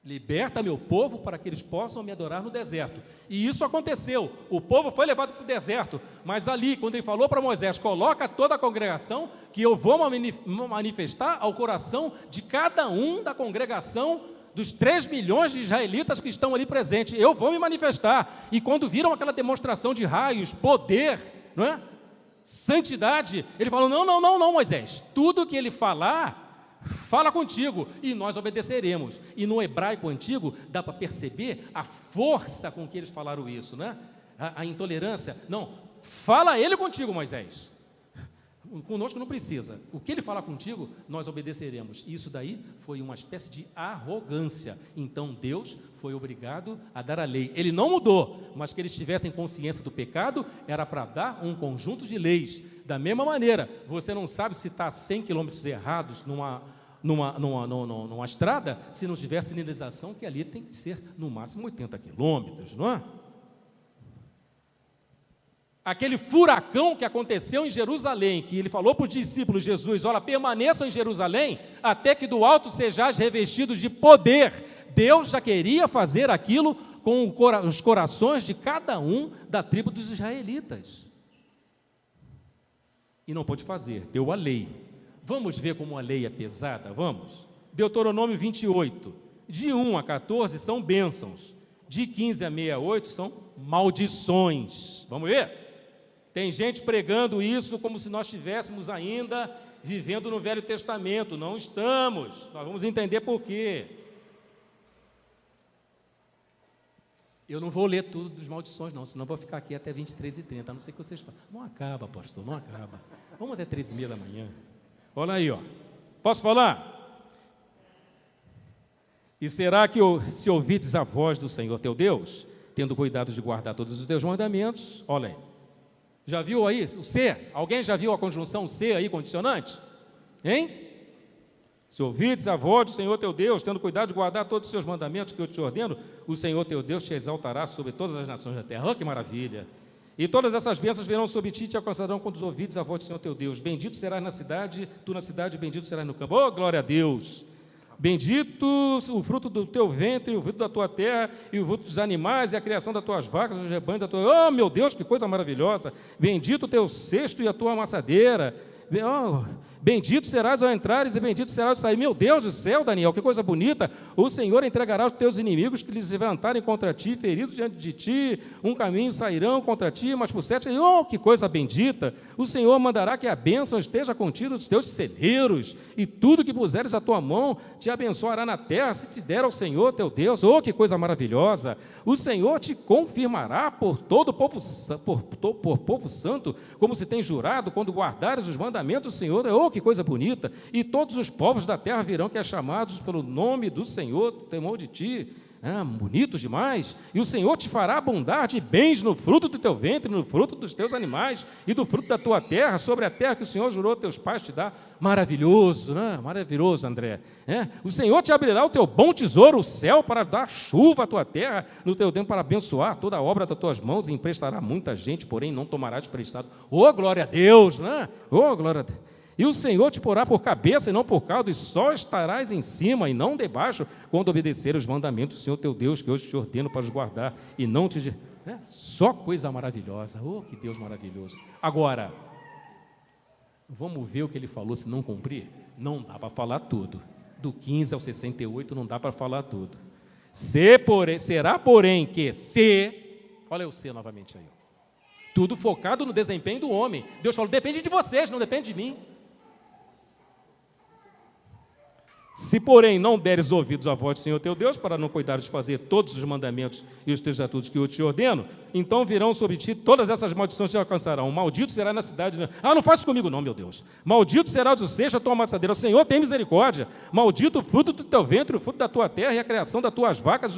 Liberta meu povo para que eles possam me adorar no deserto. E isso aconteceu. O povo foi levado para o deserto. Mas ali, quando ele falou para Moisés, coloca toda a congregação, que eu vou manifestar ao coração de cada um da congregação, dos 3 milhões de israelitas que estão ali presentes. Eu vou me manifestar. E quando viram aquela demonstração de raios, poder, não é? Santidade, ele falou, não, Moisés. Tudo que ele falar fala contigo e nós obedeceremos. E no hebraico antigo dá para perceber a força com que eles falaram isso, né? A intolerância. Não, fala ele contigo, Moisés. Conosco não precisa. O que ele fala contigo, nós obedeceremos. Isso daí foi uma espécie de arrogância. Então Deus foi obrigado a dar a lei. Ele não mudou, mas que eles tivessem consciência do pecado, era para dar um conjunto de leis. Da mesma maneira, você não sabe se está a 100 quilômetros errados numa estrada, se não tiver sinalização, que ali tem que ser no máximo 80 quilômetros, não é? Aquele furacão que aconteceu em Jerusalém, que ele falou para os discípulos, Jesus, olha, permaneçam em Jerusalém, até que do alto sejais revestidos de poder. Deus já queria fazer aquilo com os corações de cada um da tribo dos israelitas. E não pôde fazer, deu a lei. Vamos ver como a lei é pesada, vamos? Deuteronômio 28, de 1 a 14 são bênçãos, de 15 a 68 são maldições. Vamos ver? Tem gente pregando isso como se nós estivéssemos ainda vivendo no Velho Testamento. Não estamos. Nós vamos entender por quê. Eu não vou ler tudo dos maldições, não, senão vou ficar aqui até 23h30, a não ser que vocês falem. Não acaba, pastor, não acaba. Vamos até 3h30 da manhã. Olha aí, ó. Posso falar? E será que se ouvides a voz do Senhor teu Deus, tendo cuidado de guardar todos os teus mandamentos, olha aí. Já viu aí o ser? Alguém já viu a conjunção ser aí, condicionante? Hein? Se ouvides a voz do Senhor teu Deus, tendo cuidado de guardar todos os seus mandamentos que eu te ordeno, o Senhor teu Deus te exaltará sobre todas as nações da terra. Oh, que maravilha! E todas essas bênçãos virão sobre ti e te alcançarão quando os ouvides a voz do Senhor teu Deus. Bendito serás na cidade, tu na cidade, bendito serás no campo. Oh, glória a Deus! Bendito o fruto do teu ventre, o fruto da tua terra, e o fruto dos animais, e a criação das tuas vacas, os rebanhos da tua... Oh, meu Deus, que coisa maravilhosa! Bendito o teu cesto e a tua amassadeira. Oh, bendito serás ao entrares e bendito serás ao sair. Meu Deus do céu, Daniel, que coisa bonita! O Senhor entregará os teus inimigos que lhes levantarem contra ti, feridos diante de ti, um caminho sairão contra ti, mas por 7. Oh, que coisa bendita! O Senhor mandará que a bênção esteja contida dos teus celeiros, e tudo que puseres a tua mão te abençoará na terra, se te der ao Senhor teu Deus. Oh, que coisa maravilhosa! O Senhor te confirmará por todo o povo, por povo santo, como se tem jurado, quando guardares os mandamentos do Senhor. Oh, que coisa bonita! E todos os povos da terra virão que é chamados pelo nome do Senhor, temor de ti. Bonitos demais. E o Senhor te fará abundar de bens no fruto do teu ventre, no fruto dos teus animais e do fruto da tua terra, sobre a terra que o Senhor jurou a teus pais te dar. Maravilhoso, né? Maravilhoso, André. O Senhor te abrirá o teu bom tesouro, o céu, para dar chuva à tua terra, no teu tempo para abençoar toda a obra das tuas mãos, e emprestará muita gente, porém não tomarás emprestado. Oh, glória a Deus, né? Oh, glória a Deus. E o Senhor te porá por cabeça e não por cauda, e só estarás em cima e não debaixo, quando obedecer os mandamentos do Senhor teu Deus, que hoje te ordeno para os guardar, e não te... Só coisa maravilhosa. Oh, que Deus maravilhoso. Agora, vamos ver o que ele falou, se não cumprir? Não dá para falar tudo. Do 15 ao 68 não dá para falar tudo. Será, porém, que olha o se novamente aí. Tudo focado no desempenho do homem. Deus falou, depende de vocês, não depende de mim. Se, porém, não deres ouvidos à voz do Senhor teu Deus, para não cuidares de fazer todos os mandamentos e os teus estatutos que eu te ordeno, então virão sobre ti todas essas maldições te alcançarão. Maldito será na cidade... não faz isso comigo não, meu Deus. Maldito será o cesto a tua amassadeira. O Senhor tem misericórdia. Maldito o fruto do teu ventre, o fruto da tua terra e a criação das tuas vacas.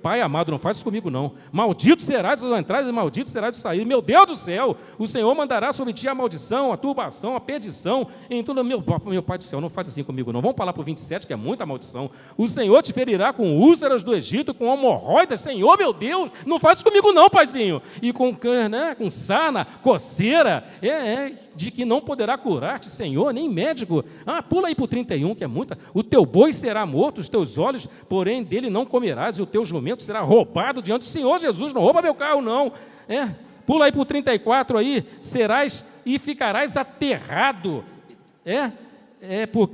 Pai amado, não faz isso comigo não. Maldito serás ao entrar e maldito serás ao sair. Meu Deus do céu, o Senhor mandará sobre ti a maldição, a turbação, a perdição. Então, meu Pai do céu, não faz assim comigo não. Vamos falar para o 27, que é muita maldição. O Senhor te ferirá com úlceras do Egito, com hemorroidas. Senhor, meu Deus, não faz isso comigo não, Paizinho. E com sarna, coceira, de que não poderá curar-te, Senhor, nem médico. Pula aí para o 31, que é muita. O teu boi será morto, os teus olhos, porém, dele não comerás, e o teu jumento será roubado diante do Senhor Jesus. Não rouba meu carro, não. Pula aí para o 34 aí, serás e ficarás aterrado.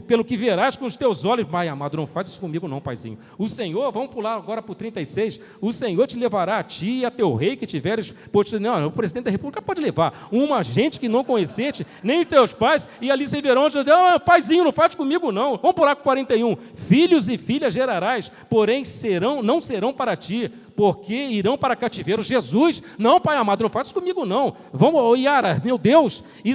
pelo que verás com os teus olhos. Pai amado, não faz isso comigo não, paizinho. O Senhor, vamos pular agora para o 36, o Senhor te levará a ti e a teu rei que tiveres posto. Não, o presidente da república pode levar uma gente que não conheceste, nem os teus pais, e ali se verão, paizinho, não faz comigo não. Vamos pular para o 41, filhos e filhas gerarás, porém não serão para ti, porque irão para cativeiro. Jesus, não, pai amado, não faz isso comigo não. Vamos, Yara, meu Deus, e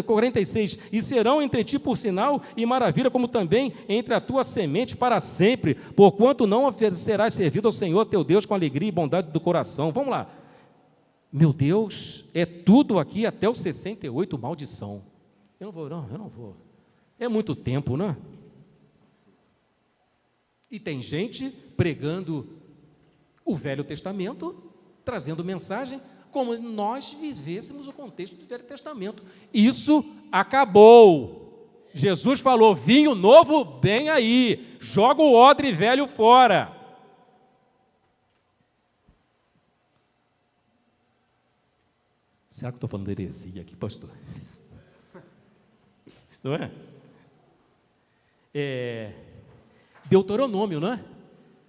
46, e serão entre ti por sinal e maravilha, como também entre a tua semente para sempre, porquanto não serás servido ao Senhor teu Deus com alegria e bondade do coração. Vamos lá. Meu Deus, é tudo aqui até o 68, maldição. Eu não vou. É muito tempo, né? E tem gente pregando o Velho Testamento, trazendo mensagem como nós vivêssemos o contexto do Velho Testamento. Isso acabou. Jesus falou, vinho novo, bem aí, joga o odre velho fora. Será que eu estou falando heresia aqui, pastor? Não é? Deuteronômio, não é?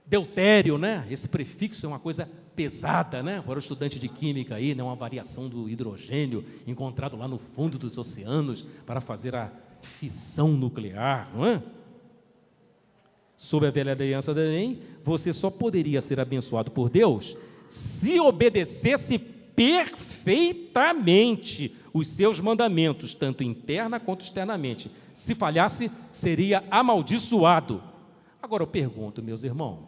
Deutério, né? Esse prefixo é uma coisa pesada, né? Para o estudante de química aí, né? Uma variação do hidrogênio encontrado lá no fundo dos oceanos para fazer a fissão nuclear, não é? Sob a velha aliança da lei, você só poderia ser abençoado por Deus se obedecesse perfeitamente os seus mandamentos, tanto interna quanto externamente. Se falhasse, seria amaldiçoado. Agora eu pergunto, meus irmãos,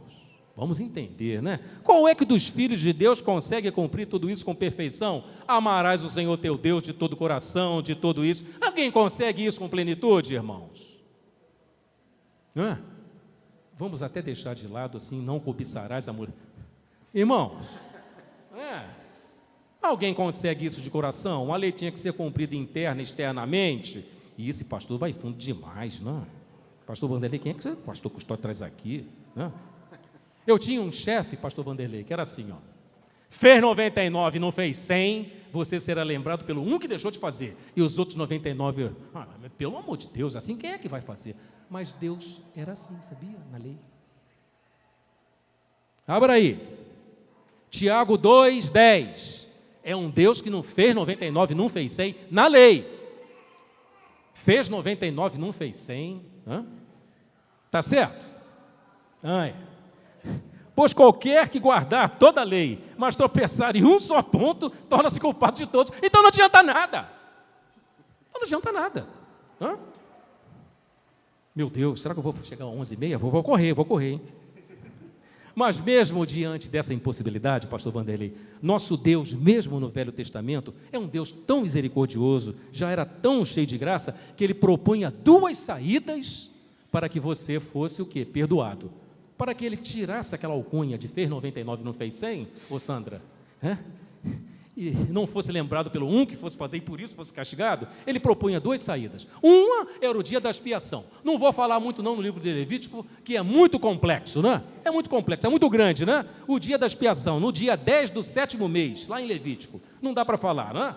vamos entender, né? Qual é que dos filhos de Deus consegue cumprir tudo isso com perfeição? Amarás o Senhor teu Deus de todo o coração, de tudo isso. Alguém consegue isso com plenitude, irmãos? Não é? Vamos até deixar de lado assim, não cobiçarás a mulher. Irmãos, alguém consegue isso de coração? A lei tinha que ser cumprida interna e externamente. E esse pastor vai fundo demais, não é? Pastor Vanderlei, quem é que você, pastor Custódio, traz aqui? Né? Eu tinha um chefe, pastor Vanderlei, que era assim, ó, fez 99, não fez 100, você será lembrado pelo um que deixou de fazer, e os outros 99, pelo amor de Deus, assim quem é que vai fazer? Mas Deus era assim, sabia? Na lei. Abra aí, Tiago 2:10, é um Deus que não fez 99, não fez 100, na lei, fez 99, não fez 100, está certo? Pois qualquer que guardar toda a lei, mas tropeçar em um só ponto, torna-se culpado de todos. Então não adianta nada. Meu Deus, será que eu vou chegar a 11h30? Vou correr, hein? Mas mesmo diante dessa impossibilidade, pastor Vanderlei, nosso Deus, mesmo no Velho Testamento, é um Deus tão misericordioso, já era tão cheio de graça, que Ele propunha 2 saídas para que você fosse o quê? Perdoado. Para que Ele tirasse aquela alcunha de fez 99 e não fez 100, ô Sandra, e não fosse lembrado pelo um que fosse fazer e por isso fosse castigado, Ele propunha 2 saídas. Uma era o dia da expiação. Não vou falar muito não no livro de Levítico, que é muito complexo, né? É muito complexo, é muito grande, né? O dia da expiação, no dia 10 do 7º mês, lá em Levítico. Não dá para falar, né?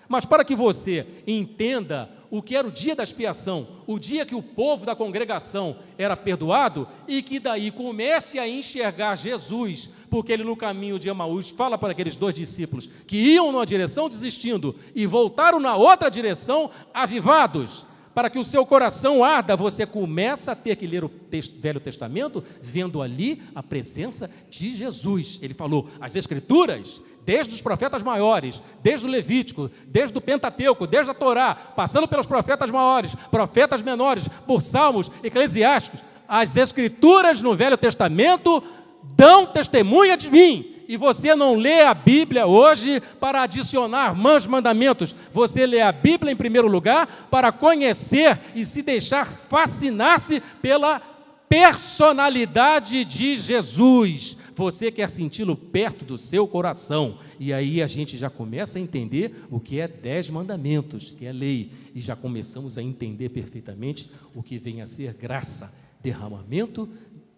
Mas para que você entenda o que era o dia da expiação, o dia que o povo da congregação era perdoado, e que daí comece a enxergar Jesus, porque Ele no caminho de Emaús fala para aqueles 2 discípulos que iam numa direção desistindo e voltaram na outra direção avivados, para que o seu coração arda, você começa a ter que ler o Velho Testamento, vendo ali a presença de Jesus. Ele falou, as Escrituras, desde os profetas maiores, desde o Levítico, desde o Pentateuco, desde a Torá, passando pelos profetas maiores, profetas menores, por Salmos, Eclesiásticos, as Escrituras no Velho Testamento dão testemunha de mim. E você não lê a Bíblia hoje para adicionar mais mandamentos. Você lê a Bíblia em primeiro lugar para conhecer e se deixar fascinar-se pela personalidade de Jesus. Você quer senti-lo perto do seu coração. E aí a gente já começa a entender o que é 10 mandamentos, que é lei. E já começamos a entender perfeitamente o que vem a ser graça, derramamento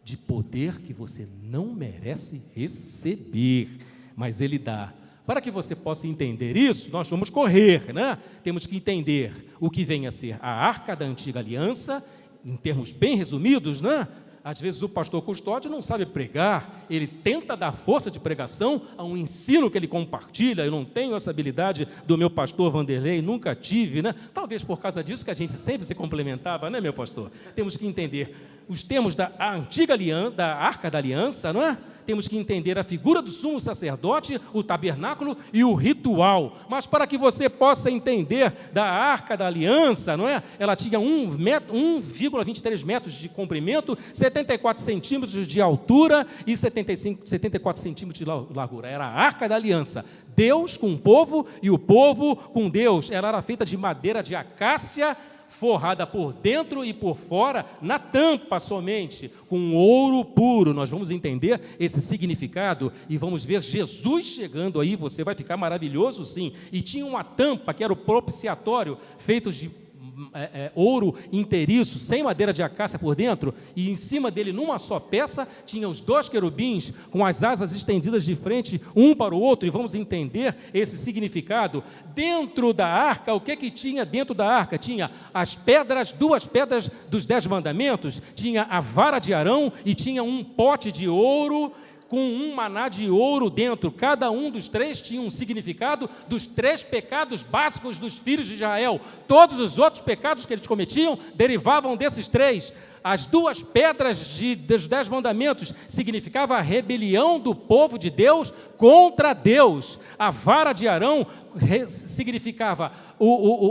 de poder que você não merece receber, mas Ele dá Para que você possa entender isso, nós vamos correr, né? Temos que entender o que vem a ser a Arca da Antiga Aliança, em termos bem resumidos, né? Às vezes o pastor custódio não sabe pregar, ele tenta dar força de pregação a um ensino que ele compartilha. Eu não tenho essa habilidade do meu pastor Vanderlei, nunca tive, né? Talvez por causa disso que a gente sempre se complementava, né, meu pastor? Temos que entender os termos da Antiga Aliança, da Arca da Aliança, não é? Temos que entender a figura do sumo sacerdote, o tabernáculo e o ritual. Mas para que você possa entender da Arca da Aliança, não é? Ela tinha 1,23 metros de comprimento, 74 centímetros de altura e 74 centímetros de largura. Era a Arca da Aliança. Deus com o povo e o povo com Deus. Ela era feita de madeira de acácia, forrada por dentro e por fora, na tampa somente, com ouro puro. Nós vamos entender esse significado e vamos ver Jesus chegando aí, você vai ficar maravilhoso sim. E tinha uma tampa que era o propiciatório, feito de ouro inteiriço, sem madeira de acácia por dentro, e em cima dele, numa só peça, tinha os 2 querubins com as asas estendidas de frente um para o outro, e vamos entender esse significado. Dentro da arca, o que tinha dentro da arca? Tinha as pedras, 2 pedras dos 10 mandamentos, tinha a vara de Arão e tinha um pote de ouro com um maná de ouro dentro. Cada um dos 3 tinha um significado dos 3 pecados básicos dos filhos de Israel. Todos os outros pecados que eles cometiam derivavam desses 3. As 2 pedras dos 10 mandamentos significavam a rebelião do povo de Deus contra Deus. A vara de Arão significava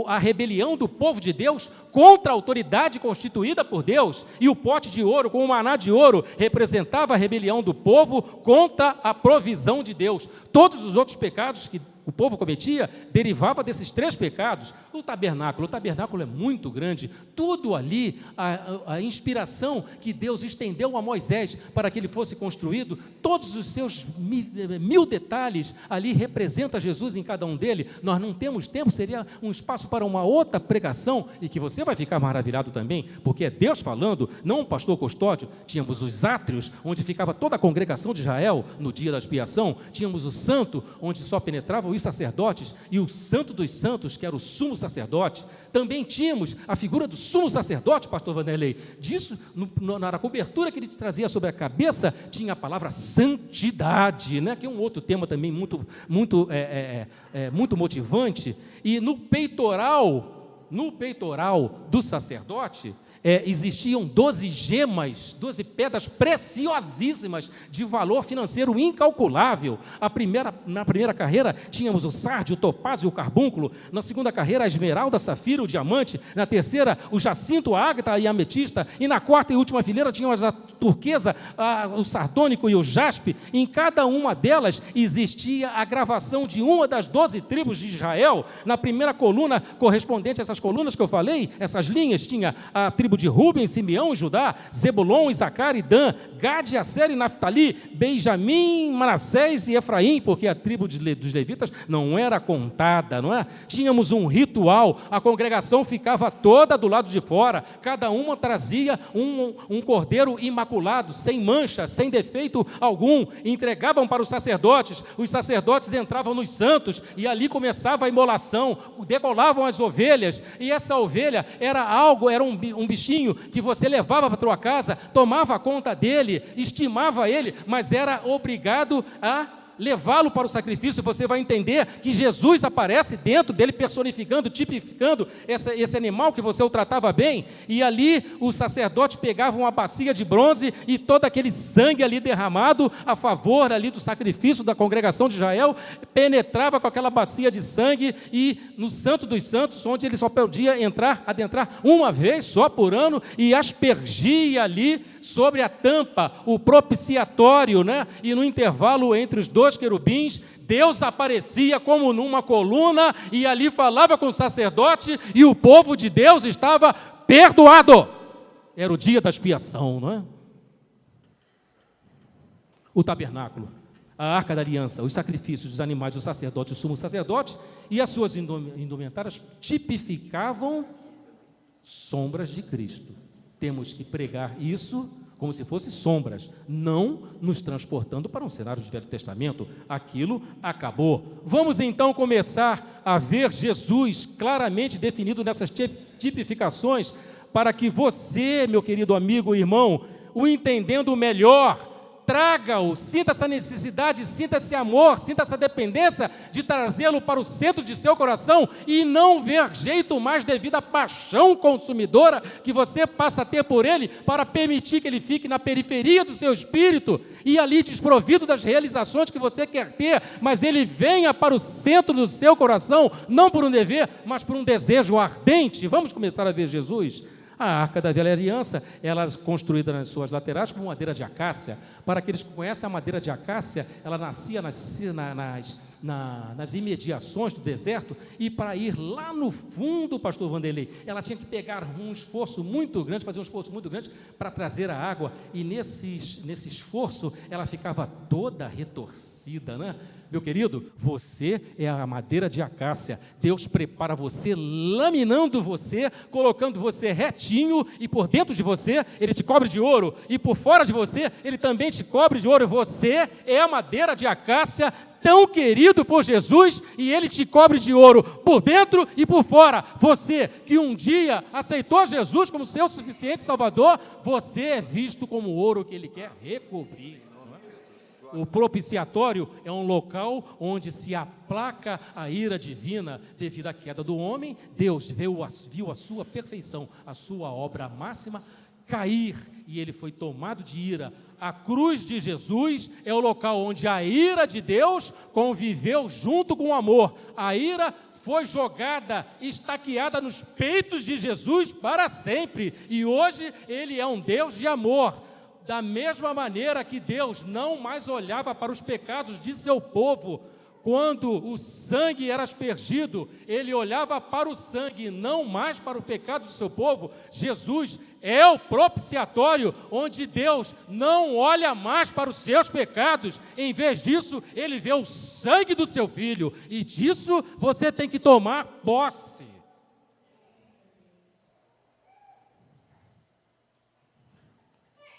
a rebelião do povo de Deus contra a autoridade constituída por Deus, e o pote de ouro com o maná de ouro representava a rebelião do povo contra a provisão de Deus. Todos os outros pecados que o povo cometia derivava desses 3 pecados. O tabernáculo é muito grande, tudo ali, a inspiração que Deus estendeu a Moisés para que ele fosse construído, todos os seus 1000 detalhes ali representa Jesus em cada um dele. Nós não temos tempo, seria um espaço para uma outra pregação, e que você vai ficar maravilhado também, porque é Deus falando, não o pastor custódio. Tínhamos os átrios, onde ficava toda a congregação de Israel no dia da expiação, tínhamos o santo, onde só penetravam os sacerdotes, e o santo dos santos, que era o sumo sacerdote. Também tínhamos a figura do sumo sacerdote, pastor Vanderlei. Disso, na cobertura que ele trazia sobre a cabeça, tinha a palavra santidade, né? Que é um outro tema também muito motivante. E no peitoral do sacerdote, existiam 12 gemas, 12 pedras preciosíssimas, de valor financeiro incalculável. Na primeira carreira, tínhamos o sardio, o topázio e o carbúnculo. Na segunda carreira, a esmeralda, safira, o diamante. Na terceira, o jacinto, a ágata e a ametista. E na quarta e última fileira, tínhamos a turquesa, o sardônico e o jaspe. Em cada uma delas, existia a gravação de uma das 12 tribos de Israel. Na primeira coluna, correspondente a essas colunas que eu falei, essas linhas, tinha a tribo de Rubem, Simeão, Judá, Zebulon, Isacar e Dan, Gade, Aser e Naftali, Benjamim, Manassés e Efraim, porque a tribo dos levitas não era contada, não é? Tínhamos um ritual, a congregação ficava toda do lado de fora, cada uma trazia um cordeiro imaculado, sem mancha, sem defeito algum, entregavam para os sacerdotes entravam nos santos, e ali começava a imolação, degolavam as ovelhas, e essa ovelha era um bichinho que você levava para a tua casa, tomava conta dele, estimava ele, mas era obrigado a levá-lo para o sacrifício. Você vai entender que Jesus aparece dentro dele, personificando, tipificando esse animal que você o tratava bem, e ali o sacerdote pegava uma bacia de bronze, e todo aquele sangue ali derramado a favor ali do sacrifício da congregação de Israel, penetrava com aquela bacia de sangue, e no Santo dos Santos, onde ele só podia adentrar uma vez só por ano, e aspergia ali sobre a tampa, o propiciatório, né? E no intervalo entre os 2 querubins, Deus aparecia como numa coluna, e ali falava com o sacerdote, e o povo de Deus estava perdoado. Era o dia da expiação, não é? O tabernáculo, a arca da aliança, os sacrifícios dos animais do sacerdote, o sumo sacerdote, e as suas indumentárias tipificavam sombras de Cristo. Temos que pregar isso como se fossem sombras, não nos transportando para um cenário de Velho Testamento. Aquilo acabou. Vamos então começar a ver Jesus claramente definido nessas tipificações, para que você, meu querido amigo e irmão, o entendendo melhor, traga-o, sinta essa necessidade, sinta esse amor, sinta essa dependência de trazê-lo para o centro de seu coração e não ver jeito mais devido à paixão consumidora que você passa a ter por ele, para permitir que ele fique na periferia do seu espírito e ali desprovido das realizações que você quer ter, mas ele venha para o centro do seu coração, não por um dever, mas por um desejo ardente. Vamos começar a ver Jesus? A Arca da Velha Aliança, ela é construída nas suas laterais com madeira de acácia. Para aqueles que conhecem a madeira de acácia, ela nascia nas imediações do deserto, e para ir lá no fundo, pastor Vanderlei, ela tinha que pegar um esforço muito grande, fazer um esforço muito grande para trazer a água, e nesse esforço ela ficava toda retorcida, né? Meu querido, você é a madeira de acácia. Deus prepara você, laminando você, colocando você retinho, e por dentro de você Ele te cobre de ouro, e por fora de você Ele também te cobre de ouro. Você é a madeira de acácia, tão querido por Jesus, e Ele te cobre de ouro por dentro e por fora. Você que um dia aceitou Jesus como seu suficiente Salvador, você é visto como ouro que Ele quer recobrir. O propiciatório é um local onde se aplaca a ira divina devido à queda do homem. Deus viu a sua perfeição, a sua obra máxima cair, e ele foi tomado de ira. A cruz de Jesus é o local onde a ira de Deus conviveu junto com o amor. A ira foi jogada, estaqueada nos peitos de Jesus para sempre, e hoje ele é um Deus de amor. Da mesma maneira que Deus não mais olhava para os pecados de seu povo, quando o sangue era aspergido, Ele olhava para o sangue, não mais para o pecado de seu povo. Jesus é o propiciatório, onde Deus não olha mais para os seus pecados. Em vez disso, Ele vê o sangue do seu Filho, e disso você tem que tomar posse.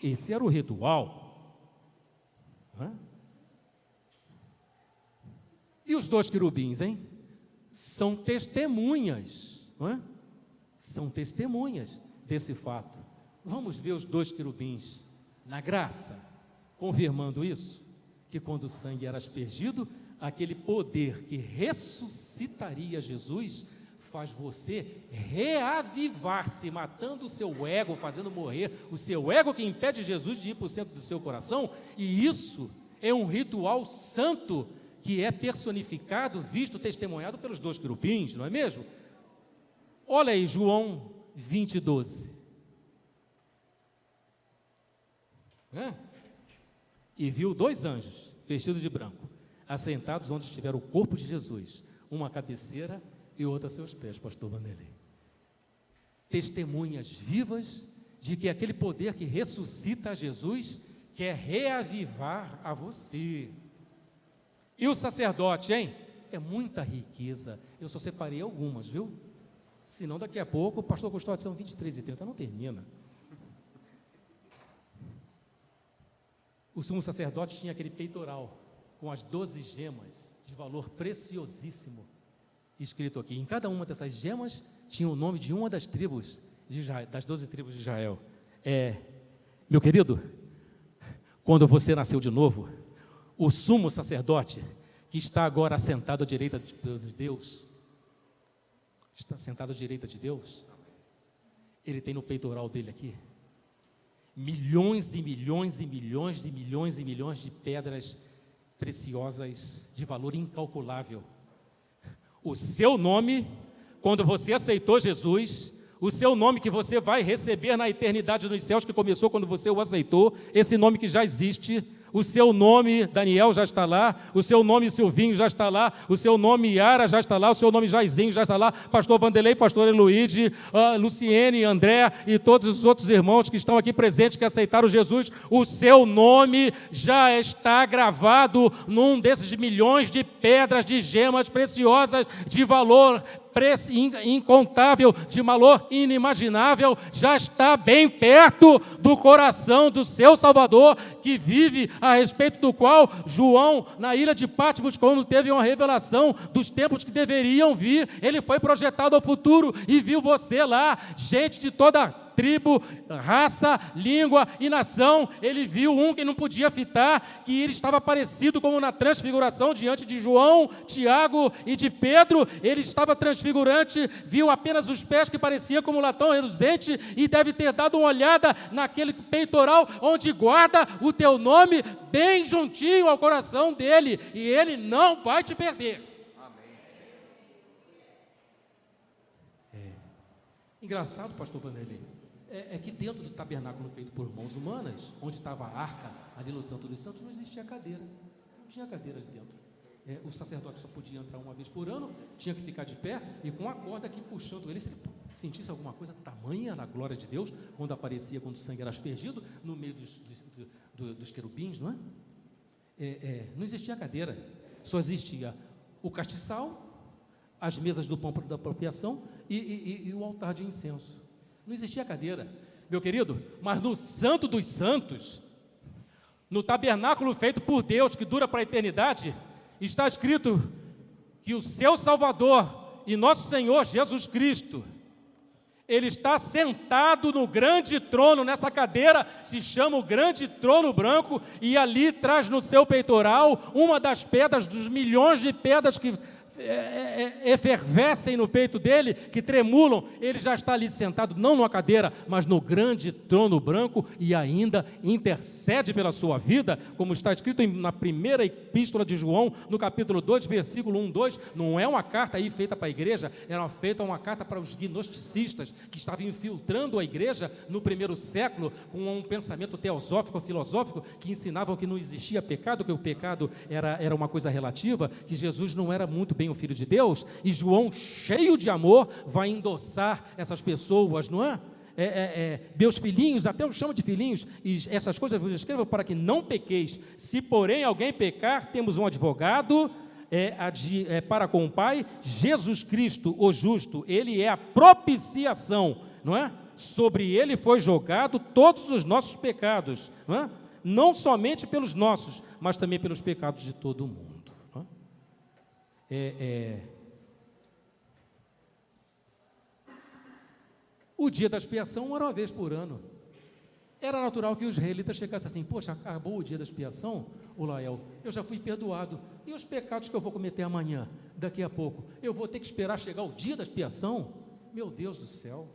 Esse era o ritual. E os dois querubins, hein? São testemunhas, não é? São testemunhas desse fato. Vamos ver os dois querubins na graça, confirmando isso, que quando o sangue era aspergido, aquele poder que ressuscitaria Jesus faz você reavivar-se, matando o seu ego, fazendo morrer o seu ego, que impede Jesus de ir para o centro do seu coração. E isso é um ritual santo que é personificado, visto, testemunhado pelos dois querubins, não é mesmo? Olha aí, João 20:12. E viu dois anjos, vestidos de branco, assentados onde estiver o corpo de Jesus, uma à cabeceira e outra a seus pés, pastor Vanderlei. Testemunhas vivas de que aquele poder que ressuscita a Jesus quer reavivar a você. E o sacerdote, hein? É muita riqueza. Eu só separei algumas, viu? Senão daqui a pouco, o pastor Custódio, são 23h30, não termina. O sumo sacerdote tinha aquele peitoral com as 12 gemas de valor preciosíssimo escrito aqui. Em cada uma dessas gemas tinha o nome de uma das tribos de Israel, das 12 tribos de Israel. Meu querido, quando você nasceu de novo, o sumo sacerdote, que está agora assentado à direita de Deus, está sentado à direita de Deus, ele tem no peitoral dele aqui milhões e milhões e milhões e milhões e milhões de pedras preciosas de valor incalculável. O seu nome, quando você aceitou Jesus, o seu nome que você vai receber na eternidade nos céus, que começou quando você o aceitou, esse nome que já existe, o seu nome, Daniel, já está lá, o seu nome, Silvinho, já está lá, o seu nome, Yara, já está lá, o seu nome, Jairzinho, já está lá, pastor Vanderlei, pastor Eluíde, Luciene, André e todos os outros irmãos que estão aqui presentes, que aceitaram Jesus, o seu nome já está gravado num desses milhões de pedras, de gemas preciosas, de valor incontável, de valor inimaginável, já está bem perto do coração do seu Salvador, que vive, a respeito do qual João, na ilha de Patmos, quando teve uma revelação dos tempos que deveriam vir, ele foi projetado ao futuro e viu você lá, gente de toda tribo, raça, língua e nação. Ele viu um que não podia fitar, que ele estava parecido como na transfiguração diante de João, Tiago e de Pedro. Ele estava transfigurante, viu apenas os pés que pareciam como latão reluzente e deve ter dado uma olhada naquele peitoral onde guarda o teu nome bem juntinho ao coração dele, e ele não vai te perder. Engraçado, pastor Vanderlei, é que dentro do tabernáculo feito por mãos humanas, onde estava a arca, ali no Santo dos Santos, não existia cadeira. Não tinha cadeira ali dentro. O sacerdote só podia entrar uma vez por ano, tinha que ficar de pé e com a corda aqui puxando ele. Se ele sentisse alguma coisa, tamanha na glória de Deus, quando aparecia, quando o sangue era aspergido, no meio dos querubins, não é? Não existia cadeira, só existia o castiçal, as mesas do pão da apropriação e o altar de incenso. Não existia cadeira, meu querido, mas no Santo dos Santos, no tabernáculo feito por Deus, que dura para a eternidade, está escrito que o seu Salvador e nosso Senhor Jesus Cristo, ele está sentado no grande trono, nessa cadeira se chama o grande trono branco, e ali traz no seu peitoral uma das pedras, dos milhões de pedras que efervescem no peito dele, que tremulam. Ele já está ali sentado, não numa cadeira, mas no grande trono branco, e ainda intercede pela sua vida, como está escrito na primeira epístola de João, no capítulo 2, versículo 1, 2, não é uma carta aí feita para a igreja, era feita uma carta para os gnosticistas, que estavam infiltrando a igreja no primeiro século, com um pensamento teosófico, filosófico, que ensinavam que não existia pecado, que o pecado era uma coisa relativa, que Jesus não era muito bem o Filho de Deus, e João, cheio de amor, vai endossar essas pessoas, não é? Meus filhinhos, até eu chamo de filhinhos, e essas coisas vos escrevo para que não pequeis. Se porém alguém pecar, temos um advogado para com o Pai, Jesus Cristo, o justo. Ele é a propiciação, não é? Sobre ele foi jogado todos os nossos pecados, não é? Não somente pelos nossos, mas também pelos pecados de todo o mundo. O dia da expiação era uma vez por ano. Era natural que os israelitas chegassem assim: poxa, acabou o dia da expiação, o Lael, eu já fui perdoado, e os pecados que eu vou cometer amanhã, daqui a pouco, eu vou ter que esperar chegar o dia da expiação? Meu Deus do céu.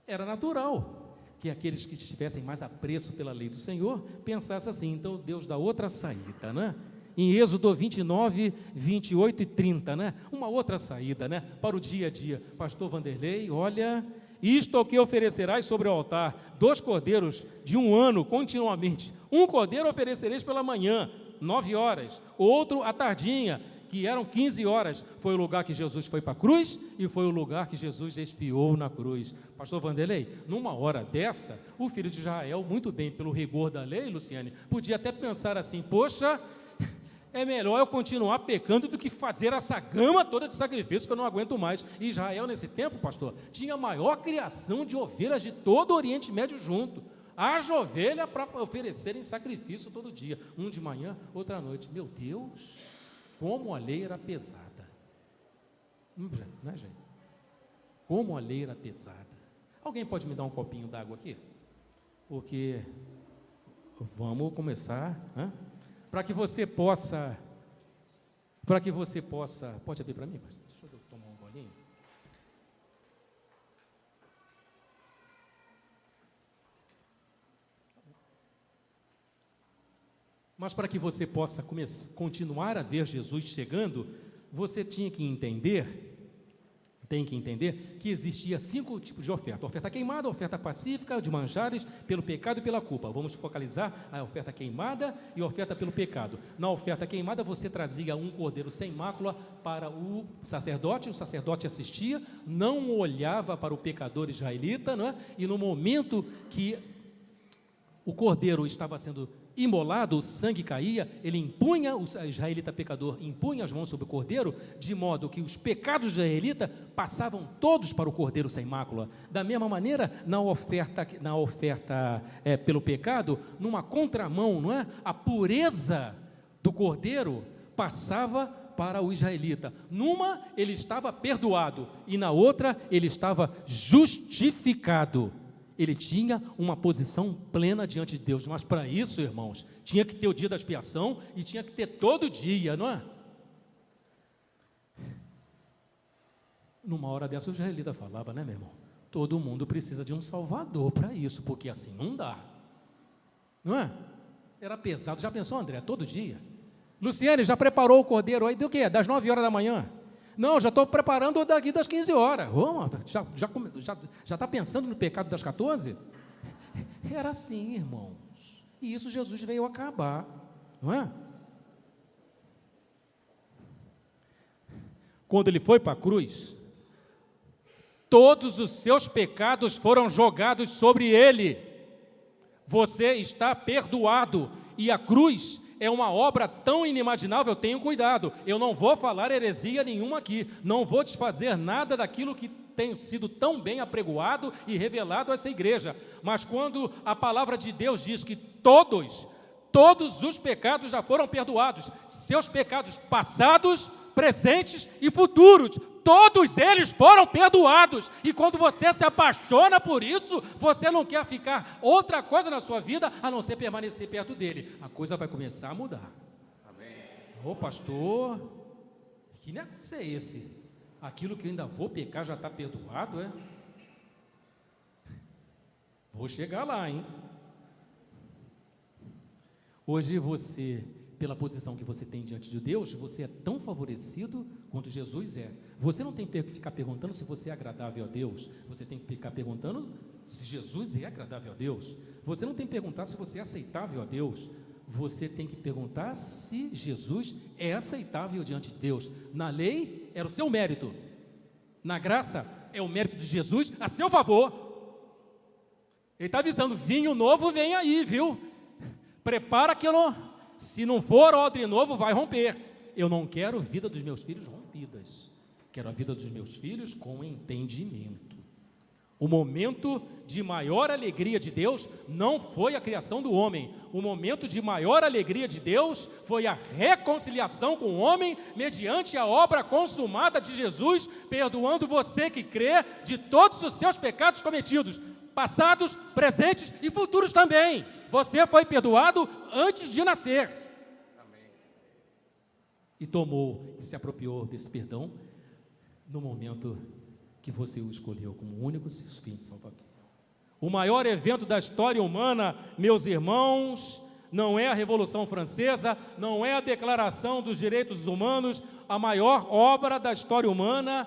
Era natural que aqueles que estivessem mais apreço pela lei do Senhor pensassem assim. Então Deus dá outra saída, né? Em Êxodo 29, 28 e 30, né? Uma outra saída, né? Para o dia a dia. Pastor Vanderlei, olha, isto é o que oferecerás sobre o altar: 2 cordeiros de 1 ano continuamente. 1 cordeiro oferecereis pela manhã, 9 horas. Outro à tardinha, que eram 15 horas. Foi o lugar que Jesus foi para a cruz e foi o lugar que Jesus expiou na cruz. Pastor Vanderlei, numa hora dessa, o filho de Israel, muito bem, pelo rigor da lei, Luciane, podia até pensar assim: poxa, é melhor eu continuar pecando do que fazer essa gama toda de sacrifícios que eu não aguento mais. E Israel, nesse tempo, pastor, tinha a maior criação de ovelhas de todo o Oriente Médio junto. Haja ovelha para oferecerem sacrifício todo dia, um de manhã, outro à noite. Meu Deus, como a lei era pesada. Não é, gente? Como a lei era pesada. Alguém pode me dar um copinho d'água aqui? Porque vamos começar, né? Para que você possa, pode abrir para mim? Deixa eu tomar um golinho. Mas para que você possa continuar a ver Jesus chegando, você tem que entender que existia 5 tipos de oferta: oferta queimada, oferta pacífica, de manjares, pelo pecado e pela culpa. Vamos focalizar a oferta queimada e a oferta pelo pecado. Na oferta queimada, você trazia um cordeiro sem mácula para o sacerdote assistia, não olhava para o pecador israelita, não é? E no momento que o cordeiro estava sendo imolado, o sangue caía, ele impunha, o israelita pecador impunha as mãos sobre o cordeiro, de modo que os pecados do israelita passavam todos para o cordeiro sem mácula. Da mesma maneira, na oferta pelo pecado, numa contramão, não é? A pureza do cordeiro passava para o israelita. Numa, ele estava perdoado, e na outra, ele estava justificado. Ele tinha uma posição plena diante de Deus, mas para isso, irmãos, tinha que ter o dia da expiação e tinha que ter todo dia, não é? Numa hora dessa, o israelita falava, né, meu irmão? Todo mundo precisa de um salvador para isso, porque assim não dá, não é? Era pesado. Já pensou, André? Todo dia. Luciane, já preparou o cordeiro aí? Deu o quê? Das 9 horas da manhã? Não, já estou preparando daqui das 15 horas. Vamos, já está pensando no pecado das 14? Era assim, irmãos. E isso Jesus veio acabar, não é? Quando ele foi para a cruz, todos os seus pecados foram jogados sobre ele. Você está perdoado. E a cruz é uma obra tão inimaginável, tenham cuidado, eu não vou falar heresia nenhuma aqui, não vou desfazer nada daquilo que tem sido tão bem apregoado e revelado a essa igreja, mas quando a palavra de Deus diz que todos os pecados já foram perdoados, seus pecados passados, presentes e futuros, todos eles foram perdoados, e quando você se apaixona por isso, você não quer ficar outra coisa na sua vida, a não ser permanecer perto dele, a coisa vai começar a mudar. Amém. Ô pastor, que negócio é esse? Aquilo que eu ainda vou pecar já está perdoado, é? Vou chegar lá, hein? Hoje você, pela posição que você tem diante de Deus, você é tão favorecido quanto Jesus é. Você não tem que ficar perguntando se você é agradável a Deus, você tem que ficar perguntando se Jesus é agradável a Deus. Você não tem que perguntar se você é aceitável a Deus, você tem que perguntar se Jesus é aceitável diante de Deus. Na lei, era o seu mérito. Na graça, é o mérito de Jesus a seu favor. Ele está avisando, vinho novo vem aí, viu? Prepara que eu não... Se não for odre novo, vai romper. Eu não quero a vida dos meus filhos rompidas. Quero a vida dos meus filhos com entendimento. O momento de maior alegria de Deus não foi a criação do homem. O momento de maior alegria de Deus foi a reconciliação com o homem mediante a obra consumada de Jesus, perdoando você que crê de todos os seus pecados cometidos, passados, presentes e futuros também. Você foi perdoado antes de nascer. Amém. E tomou e se apropriou desse perdão no momento que você o escolheu como único suficiente salvador. O maior evento da história humana, meus irmãos, não é a Revolução Francesa, não é a Declaração dos Direitos Humanos, a maior obra da história humana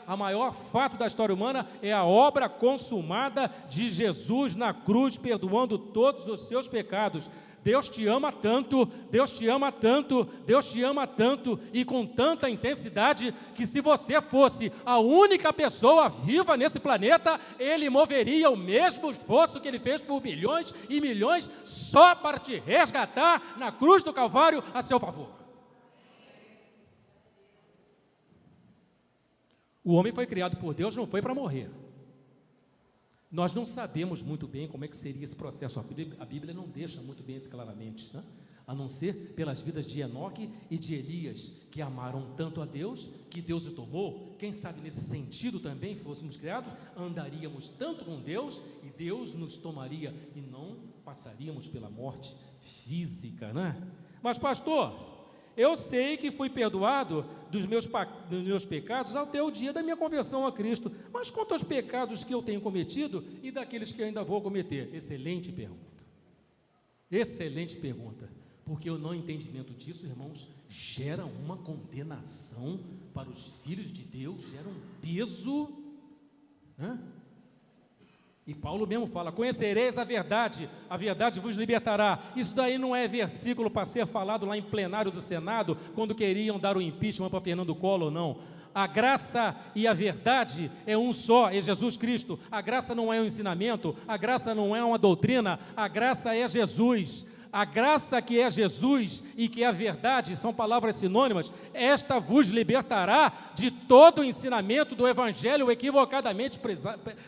a maior fato da história humana é a obra consumada de Jesus na cruz, perdoando todos os seus pecados. Deus te ama tanto, Deus te ama tanto, Deus te ama tanto, e com tanta intensidade, que se você fosse a única pessoa viva nesse planeta, Ele moveria o mesmo esforço que Ele fez por milhões e milhões, só para te resgatar na cruz do Calvário a seu favor. O homem foi criado por Deus, não foi para morrer. Nós não sabemos muito bem como é que seria esse processo. A Bíblia não deixa muito bem isso claramente, né? A não ser pelas vidas de Enoque e de Elias, que amaram tanto a Deus, que Deus o tomou. Quem sabe nesse sentido também, fôssemos criados, andaríamos tanto com Deus, e Deus nos tomaria, e não passaríamos pela morte física, né? Mas pastor, eu sei que fui perdoado dos meus pecados até o dia da minha conversão a Cristo, mas quanto aos pecados que eu tenho cometido e daqueles que ainda vou cometer? Excelente pergunta. Excelente pergunta. Porque o não entendimento disso, irmãos, gera uma condenação para os filhos de Deus, gera um peso, né? E Paulo mesmo fala, conhecereis a verdade vos libertará. Isso daí não é versículo para ser falado lá em plenário do Senado, quando queriam dar o impeachment para Fernando Collor, não. A graça e a verdade é um só, é Jesus Cristo. A graça não é um ensinamento, a graça não é uma doutrina, a graça é Jesus. a graça que é Jesus e que é a verdade, são palavras sinônimas, esta vos libertará de todo o ensinamento do evangelho equivocadamente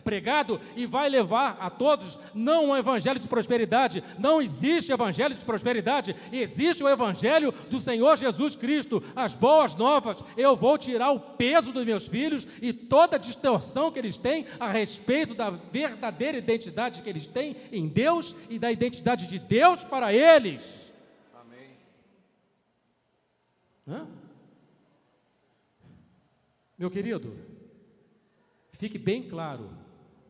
pregado e vai levar a todos, não um evangelho de prosperidade, não existe evangelho de prosperidade, existe o evangelho do Senhor Jesus Cristo, as boas novas. Eu vou tirar o peso dos meus filhos e toda a distorção que eles têm a respeito da verdadeira identidade que eles têm em Deus e da identidade de Deus para eles. Amém. Meu querido, fique bem claro,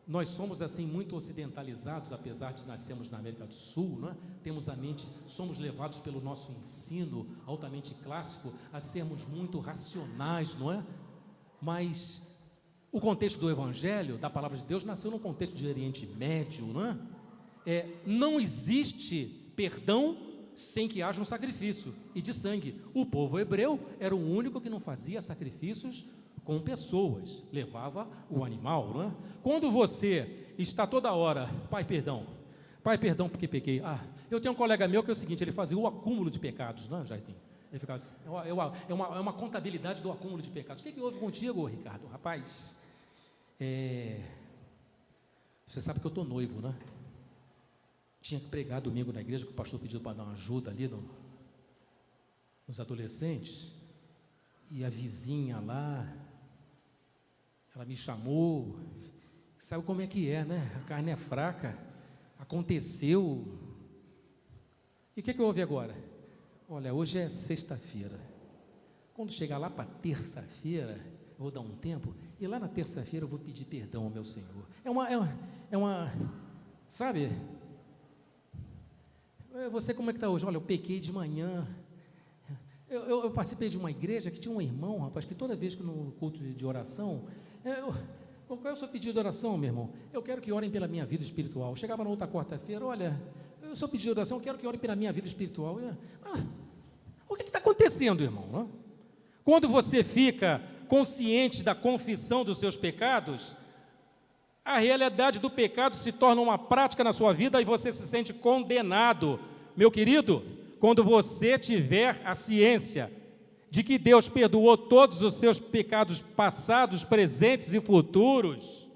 nós somos assim muito ocidentalizados, apesar de nascermos na América do Sul, não é? Temos a mente, somos levados pelo nosso ensino altamente clássico a sermos muito racionais, não é? Mas o contexto do Evangelho, da Palavra de Deus, nasceu num contexto de Oriente Médio, não é? Não existe perdão sem que haja um sacrifício e de sangue. O povo hebreu era o único que não fazia sacrifícios com pessoas, levava o animal, não é? Quando você está toda hora, pai perdão porque pequei. Eu tenho um colega meu que é o seguinte, ele fazia o acúmulo de pecados, não é, Jairzinho? Ele ficava assim, é uma contabilidade do acúmulo de pecados. O que houve contigo, Ricardo? Rapaz, você sabe que eu estou noivo, né? Tinha que pregar domingo na igreja, que o pastor pediu para dar uma ajuda ali nos adolescentes, e a vizinha lá, ela me chamou, sabe como é que é, né? A carne é fraca, aconteceu. E o que houve agora? Olha, hoje é sexta-feira, quando chegar lá para terça-feira, eu vou dar um tempo, e lá na terça-feira eu vou pedir perdão ao meu Senhor. Sabe? Você como é que está hoje? Olha, eu pequei de manhã. Eu participei de uma igreja que tinha um irmão, rapaz, que toda vez que no culto de oração, qual é o seu pedido de oração, meu irmão? Eu quero que orem pela minha vida espiritual. Eu chegava na outra quarta-feira, olha, o seu pedido de oração, eu quero que orem pela minha vida espiritual. O que está acontecendo, irmão? Não? Quando você fica consciente da confissão dos seus pecados, a realidade do pecado se torna uma prática na sua vida e você se sente condenado. Meu querido, quando você tiver a ciência de que Deus perdoou todos os seus pecados passados, presentes e futuros,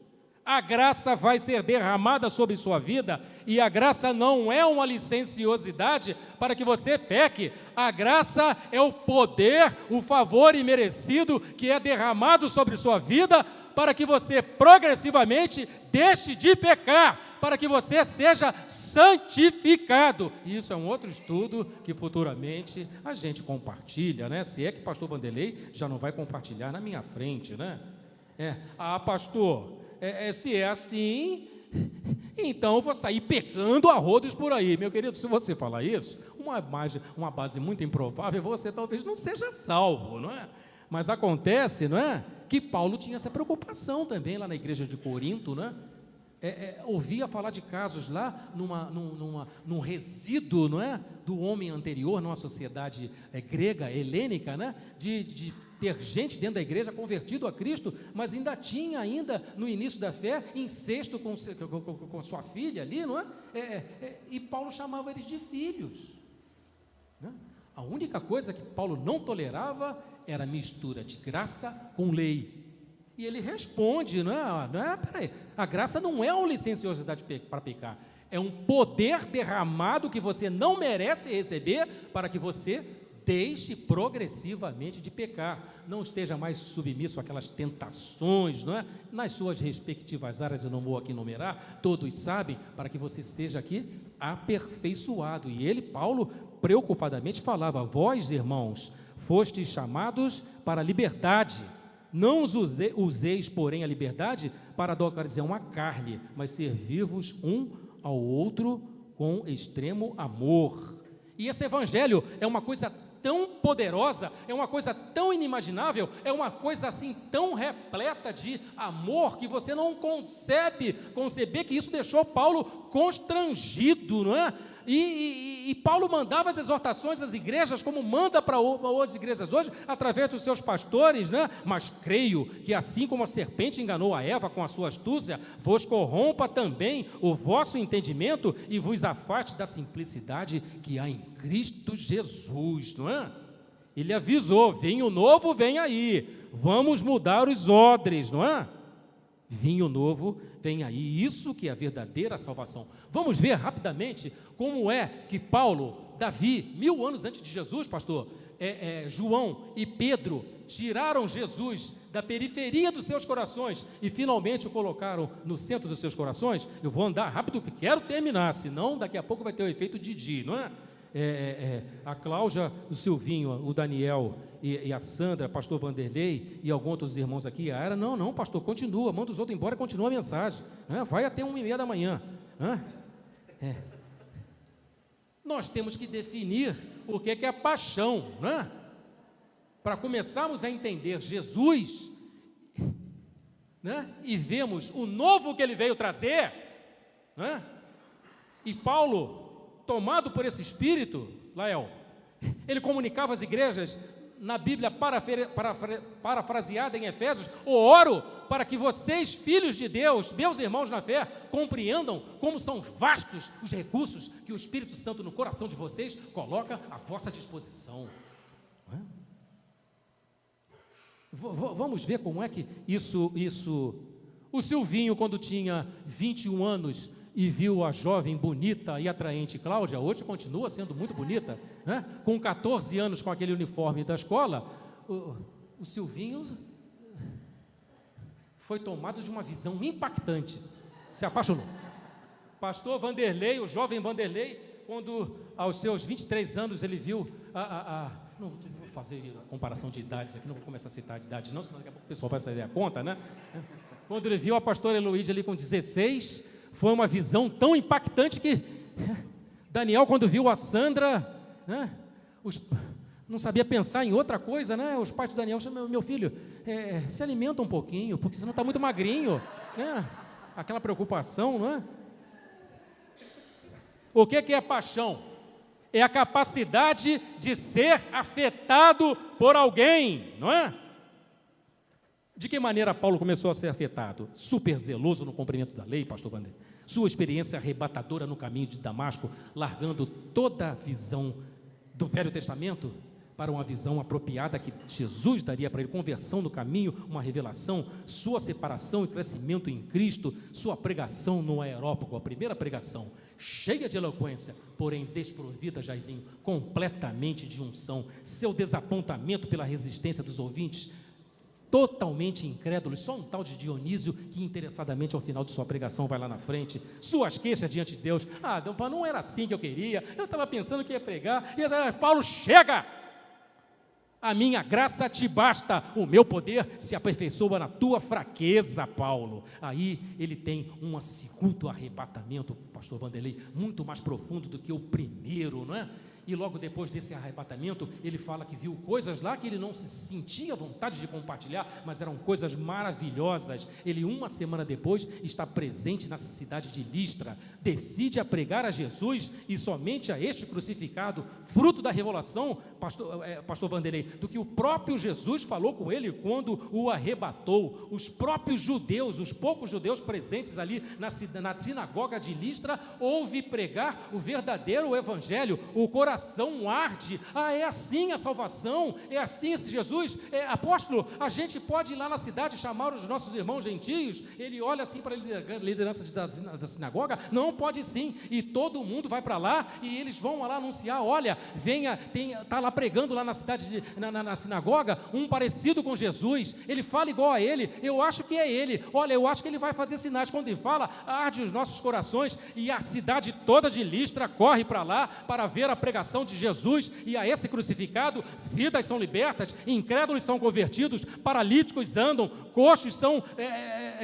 a graça vai ser derramada sobre sua vida, e a graça não é uma licenciosidade para que você peque. A graça é o poder, o favor imerecido que é derramado sobre sua vida para que você progressivamente deixe de pecar, para que você seja santificado. E isso é um outro estudo que futuramente a gente compartilha, né? Se é que pastor Vanderlei já não vai compartilhar na minha frente, né? Pastor, se é assim, então eu vou sair pecando a rodos por aí. Meu querido, se você falar isso, uma base muito improvável, você talvez não seja salvo, não é? Mas acontece, não é, que Paulo tinha essa preocupação também lá na igreja de Corinto, né? Ouvia falar de casos lá num resíduo, não é, do homem anterior, numa sociedade grega, helênica, né? De ter gente dentro da igreja convertido a Cristo, mas ainda tinha no início da fé incesto com sua filha ali, não é? E Paulo chamava eles de filhos, né? A única coisa que Paulo não tolerava era a mistura de graça com lei. E ele responde, peraí, a graça não é uma licenciosidade para pecar, é um poder derramado que você não merece receber para que você deixe progressivamente de pecar, não esteja mais submisso àquelas tentações, não é? Nas suas respectivas áreas, eu não vou aqui numerar, todos sabem, para que você seja aqui aperfeiçoado. E ele, Paulo, preocupadamente falava: vós, irmãos, fostes chamados para a liberdade, não useis, porém, a liberdade para dar ocasião à carne, mas servir-vos um ao outro com extremo amor. E esse evangelho é uma coisa tão poderosa, é uma coisa tão inimaginável, é uma coisa assim tão repleta de amor, que você não consegue conceber que isso deixou Paulo constrangido, não é? E Paulo mandava as exortações às igrejas, como manda para outras igrejas hoje, através dos seus pastores, né? Mas creio que assim como a serpente enganou a Eva com a sua astúcia, vos corrompa também o vosso entendimento e vos afaste da simplicidade que há em Cristo Jesus, não é? Ele avisou, vinho novo vem aí, vamos mudar os odres, não é? Vinho novo vem aí, isso que é a verdadeira salvação. Vamos ver rapidamente como é que Paulo, Davi, 1000 anos antes de Jesus, pastor, João e Pedro tiraram Jesus da periferia dos seus corações e finalmente o colocaram no centro dos seus corações. Eu vou andar rápido que quero terminar, senão daqui a pouco vai ter o efeito Didi, não é? A Cláudia, o Silvinho, o Daniel e a Sandra, pastor Vanderlei e alguns outros irmãos aqui, a Ara, não, pastor, continua, manda os outros embora e continua a mensagem, né? Vai até 1h30 da manhã, né? Nós temos que definir o que é paixão, né? Para começarmos a entender Jesus, né? E vemos o novo que ele veio trazer, né? E Paulo, tomado por esse espírito, Lael, ele comunicava às igrejas, na Bíblia parafraseada em Efésios, oro para que vocês, filhos de Deus, meus irmãos na fé, compreendam como são vastos os recursos que o Espírito Santo no coração de vocês coloca à vossa disposição. Não é? Vamos ver como é que isso... O Silvinho, quando tinha 21 anos, e viu a jovem bonita e atraente Cláudia, hoje continua sendo muito bonita, né? Com 14 anos, com aquele uniforme da escola, o Silvinho foi tomado de uma visão impactante, se apaixonou. Pastor Vanderlei, o jovem Vanderlei, quando aos seus 23 anos ele viu não vou fazer comparação de idades aqui, não vou começar a citar a idade não, senão daqui a pouco o pessoal vai sair a conta, né? Quando ele viu a pastora Heloísa ali com 16, foi uma visão tão impactante que Daniel, quando viu a Sandra, né, não sabia pensar em outra coisa, né? Os pais do Daniel chamam, meu filho, se alimenta um pouquinho, porque senão está muito magrinho, né? Aquela preocupação, não é? O que é paixão? É a capacidade de ser afetado por alguém, não é? De que maneira Paulo começou a ser afetado? Super zeloso no cumprimento da lei, pastor Wander. Sua experiência arrebatadora no caminho de Damasco, largando toda a visão do Velho Testamento para uma visão apropriada que Jesus daria para ele, conversão no caminho, uma revelação, sua separação e crescimento em Cristo, sua pregação no aerópago, a primeira pregação, cheia de eloquência, porém desprovida, Jairzinho, completamente de unção, seu desapontamento pela resistência dos ouvintes, totalmente incrédulos, só um tal de Dionísio que interessadamente ao final de sua pregação vai lá na frente, suas queixas diante de Deus, não era assim que eu queria, eu estava pensando que ia pregar, e Paulo, chega, a minha graça te basta, o meu poder se aperfeiçoa na tua fraqueza, Paulo. Aí ele tem um segundo arrebatamento, pastor Vanderlei, muito mais profundo do que o primeiro, não é? E logo depois desse arrebatamento, ele fala que viu coisas lá que ele não se sentia vontade de compartilhar, mas eram coisas maravilhosas. Ele, uma semana depois, está presente na cidade de Listra, decide a pregar a Jesus e somente a este crucificado, fruto da revelação, pastor Vanderlei, do que o próprio Jesus falou com ele quando o arrebatou. Os próprios judeus, os poucos judeus presentes ali na sinagoga de Listra, ouve pregar o verdadeiro evangelho, o coração arde, é assim a salvação, é assim esse Jesus, apóstolo, a gente pode ir lá na cidade chamar os nossos irmãos gentios, ele olha assim para a liderança da sinagoga, não pode sim, e todo mundo vai para lá, e eles vão lá anunciar, olha, venha, está lá pregando lá na cidade, na sinagoga, um parecido com Jesus, ele fala igual a ele, eu acho que é ele, olha, eu acho que ele vai fazer sinais, quando ele fala, arde os nossos corações, e a cidade toda de Listra corre para lá, para ver a pregação pregação de Jesus e a esse crucificado, vidas são libertas, incrédulos são convertidos, paralíticos andam, coxos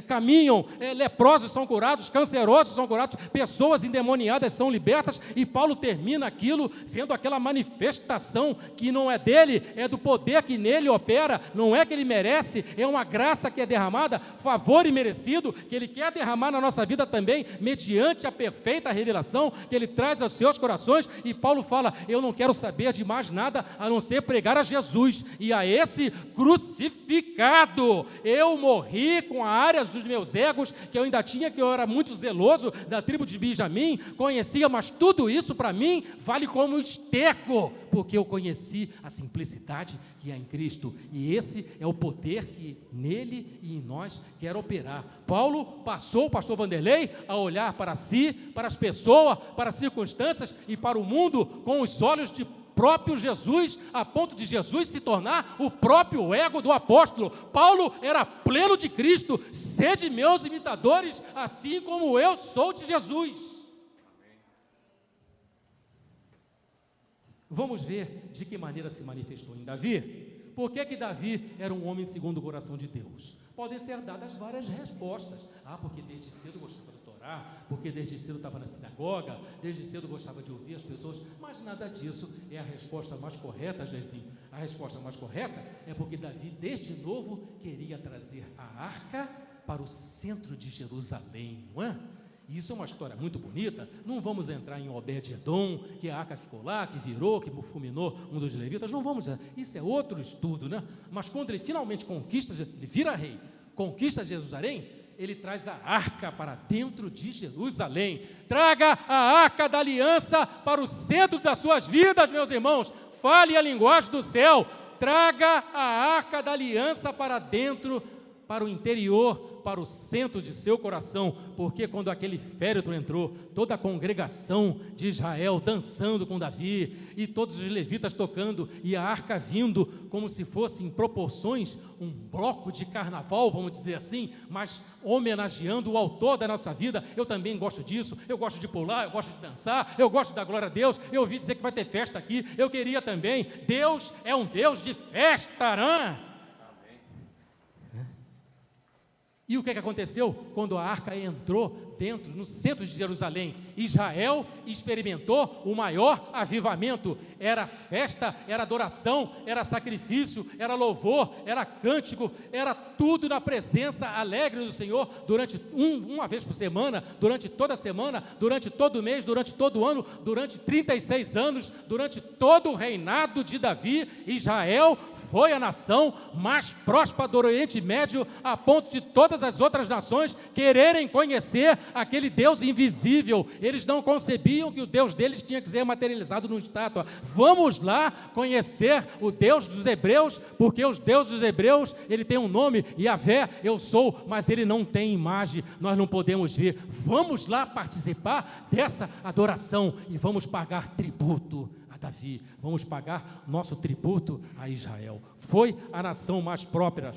caminham, leprosos são curados, cancerosos são curados, pessoas endemoniadas são libertas, e Paulo termina aquilo vendo aquela manifestação que não é dele, é do poder que nele opera, não é que ele merece, é uma graça que é derramada, favor imerecido, que ele quer derramar na nossa vida também, mediante a perfeita revelação que ele traz aos seus corações. E Paulo fala: eu não quero saber de mais nada a não ser pregar a Jesus e a esse crucificado. Eu morri com as áreas dos meus egos, que eu ainda tinha, que eu era muito zeloso da tribo de Benjamim, conhecia, mas tudo isso para mim vale como esterco, porque eu conheci a simplicidade que é em Cristo, e esse é o poder que nele e em nós quer operar. Paulo passou, o pastor Vanderlei, a olhar para si, para as pessoas, para as circunstâncias e para o mundo com os olhos de próprio Jesus, a ponto de Jesus se tornar o próprio ego do apóstolo. Paulo era pleno de Cristo: sede meus imitadores, assim como eu sou de Jesus. Vamos ver de que maneira se manifestou em Davi. Por que Davi era um homem segundo o coração de Deus? Podem ser dadas várias respostas. Porque desde cedo gostava de orar, porque desde cedo estava na sinagoga, desde cedo gostava de ouvir as pessoas, mas nada disso é a resposta mais correta, Jairzinho. A resposta mais correta é porque Davi, desde novo, queria trazer a arca para o centro de Jerusalém, não é? Isso é uma história muito bonita. Não vamos entrar em Obed-Edom, que a arca ficou lá, que virou, que fulminou um dos levitas. Não vamos, isso é outro estudo, né? Mas quando ele finalmente conquista, ele vira rei, conquista Jerusalém, ele traz a arca para dentro de Jerusalém. Traga a arca da aliança para o centro das suas vidas, meus irmãos. Fale a linguagem do céu. Traga a arca da aliança para dentro, para o interior, para o centro de seu coração, porque quando aquele féretro entrou, toda a congregação de Israel dançando com Davi, e todos os levitas tocando, e a arca vindo como se fosse em proporções um bloco de carnaval, vamos dizer assim, mas homenageando o autor da nossa vida. Eu também gosto disso, eu gosto de pular, eu gosto de dançar, eu gosto de dar glória a Deus. Eu ouvi dizer que vai ter festa aqui, eu queria também. Deus é um Deus de festa, né? E o que aconteceu? Quando a arca entrou dentro, no centro de Jerusalém, Israel experimentou o maior avivamento. Era festa, era adoração, era sacrifício, era louvor, era cântico, era tudo na presença alegre do Senhor, durante uma vez por semana, durante toda a semana, durante todo o mês, durante todo o ano, durante 36 anos, durante todo o reinado de Davi. Israel foi a nação mais próspera do Oriente Médio, a ponto de todas as outras nações quererem conhecer aquele Deus invisível. Eles não concebiam que o Deus deles tinha que ser materializado numa estátua. Vamos lá conhecer o Deus dos hebreus, porque os deuses dos hebreus, ele tem um nome, Yahvé, eu sou, mas ele não tem imagem, nós não podemos ver. Vamos lá participar dessa adoração e vamos pagar tributo a Davi, vamos pagar nosso tributo a Israel. Foi a nação mais próspera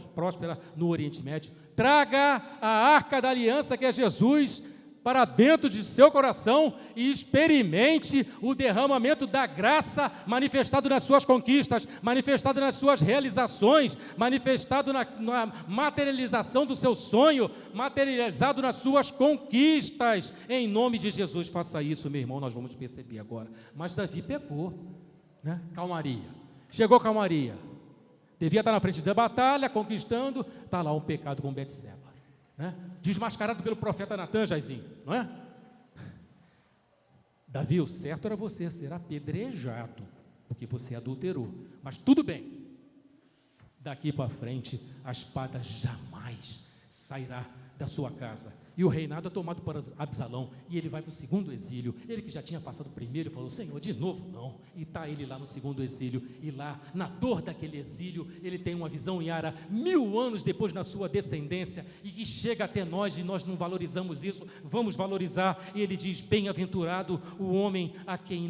no Oriente Médio. Traga a arca da aliança, que é Jesus, para dentro de seu coração e experimente o derramamento da graça manifestado nas suas conquistas, manifestado nas suas realizações, manifestado na materialização do seu sonho, materializado nas suas conquistas. Em nome de Jesus, faça isso, meu irmão, nós vamos perceber agora. Mas Davi pecou, né? Calmaria. Chegou calmaria. Devia estar na frente da batalha, conquistando, está lá um pecado com Betseba. Né? Desmascarado pelo profeta Natan, Jairzinho, não é? Davi, o certo era você ser apedrejado, porque você adulterou, mas tudo bem, daqui para frente a espada jamais sairá da sua casa, e o reinado é tomado por Absalão, e ele vai para o segundo exílio. Ele que já tinha passado o primeiro, falou: Senhor, de novo não, e está ele lá no segundo exílio, e lá, na dor daquele exílio, ele tem uma visão Yara, 1000 anos depois na sua descendência, e que chega até nós, e nós não valorizamos isso. Vamos valorizar. E ele diz: bem-aventurado o homem a quem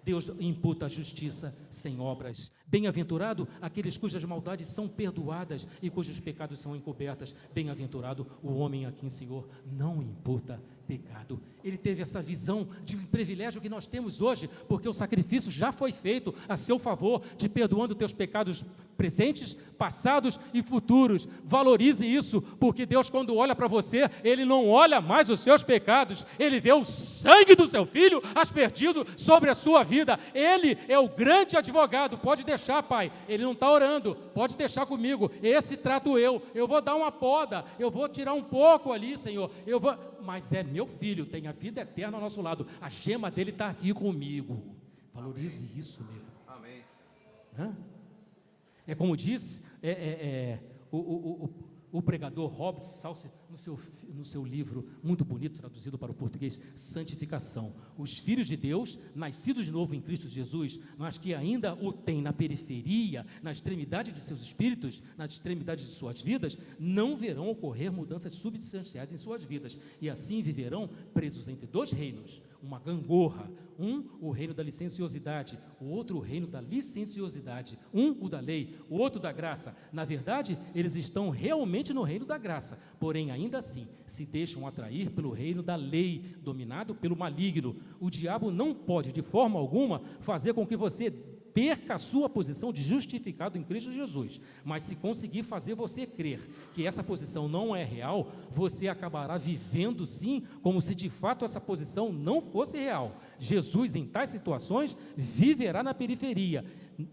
Deus imputa a justiça sem obras. Bem-aventurado aqueles cujas maldades são perdoadas e cujos pecados são encobertas. Bem-aventurado o homem a quem o Senhor não imputa pecado. Ele teve essa visão de um privilégio que nós temos hoje, porque o sacrifício já foi feito a seu favor, te perdoando teus pecados presentes, passados e futuros. Valorize isso, porque Deus, quando olha para você, Ele não olha mais os seus pecados, Ele vê o sangue do seu Filho aspergido sobre a sua vida. Ele é o grande advogado. Pode deixar, Pai, Ele não está orando, pode deixar comigo, esse trato eu vou dar uma poda, eu vou tirar um pouco ali, Senhor, mas é meu filho, tem a vida eterna ao nosso lado, a gema dele está aqui comigo. Valorize isso, meu. Amém, Senhor. É como diz o pregador Robert Salce no seu livro, muito bonito, traduzido para o português, Santificação. Os filhos de Deus, nascidos de novo em Cristo Jesus, mas que ainda o têm na periferia, na extremidade de seus espíritos, na extremidade de suas vidas, não verão ocorrer mudanças substanciais em suas vidas, e assim viverão presos entre dois reinos, uma gangorra, o reino da licenciosidade, o outro o reino da licenciosidade, o da lei, o outro da graça. Na verdade, eles estão realmente no reino da graça, porém ainda assim se deixam atrair pelo reino da lei, dominado pelo maligno. O diabo não pode de forma alguma fazer com que você perca a sua posição de justificado em Cristo Jesus, mas se conseguir fazer você crer que essa posição não é real, você acabará vivendo sim, como se de fato essa posição não fosse real. Jesus, em tais situações, viverá na periferia,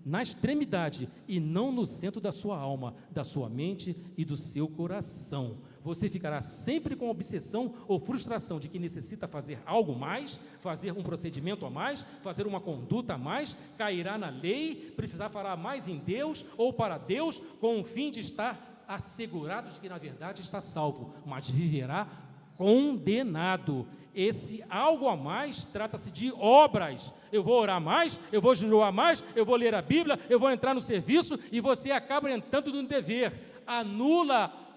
na extremidade, e não no centro da sua alma, da sua mente e do seu coração. Você ficará sempre com obsessão ou frustração de que necessita fazer algo mais, fazer um procedimento a mais, fazer uma conduta a mais, cairá na lei, precisar falar mais em Deus ou para Deus, com o fim de estar assegurado de que na verdade está salvo, mas viverá condenado. Esse algo a mais trata-se de obras. Eu vou orar mais, eu vou jejuar mais, eu vou ler a Bíblia, eu vou entrar no serviço, e você acaba entrando no dever, anula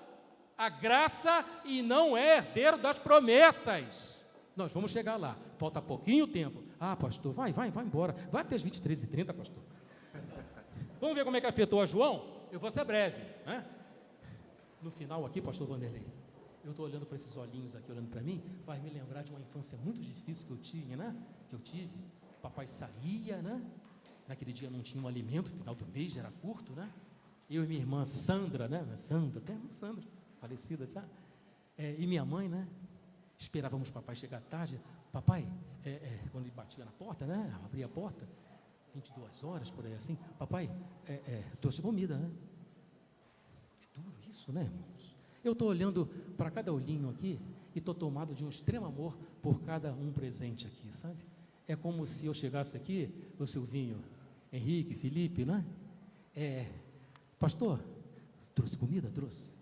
a graça e não é herdeiro das promessas. Nós vamos chegar lá, falta pouquinho tempo. Pastor, vai embora, vai até as 23h30, pastor. Vamos ver como é que afetou a João? Eu vou ser breve, né? No final aqui, pastor Vanderlei, eu estou olhando para esses olhinhos aqui, olhando para mim, faz me lembrar de uma infância muito difícil que eu tinha, né? Que eu tive. Papai saía, né? Naquele dia não tinha um alimento, final do mês era curto, né? Eu e minha irmã Sandra, né? Sandra, falecida já. E minha mãe, né? Esperávamos o papai chegar tarde. Papai, quando ele batia na porta, né? Abria a porta, 22 horas, por aí assim. Papai, trouxe comida, né? É duro isso, né, irmãos? Eu estou olhando para cada olhinho aqui e estou tomado de um extremo amor por cada um presente aqui, sabe? É como se eu chegasse aqui, o Silvinho, Henrique, Felipe, né? Pastor, trouxe comida? Trouxe.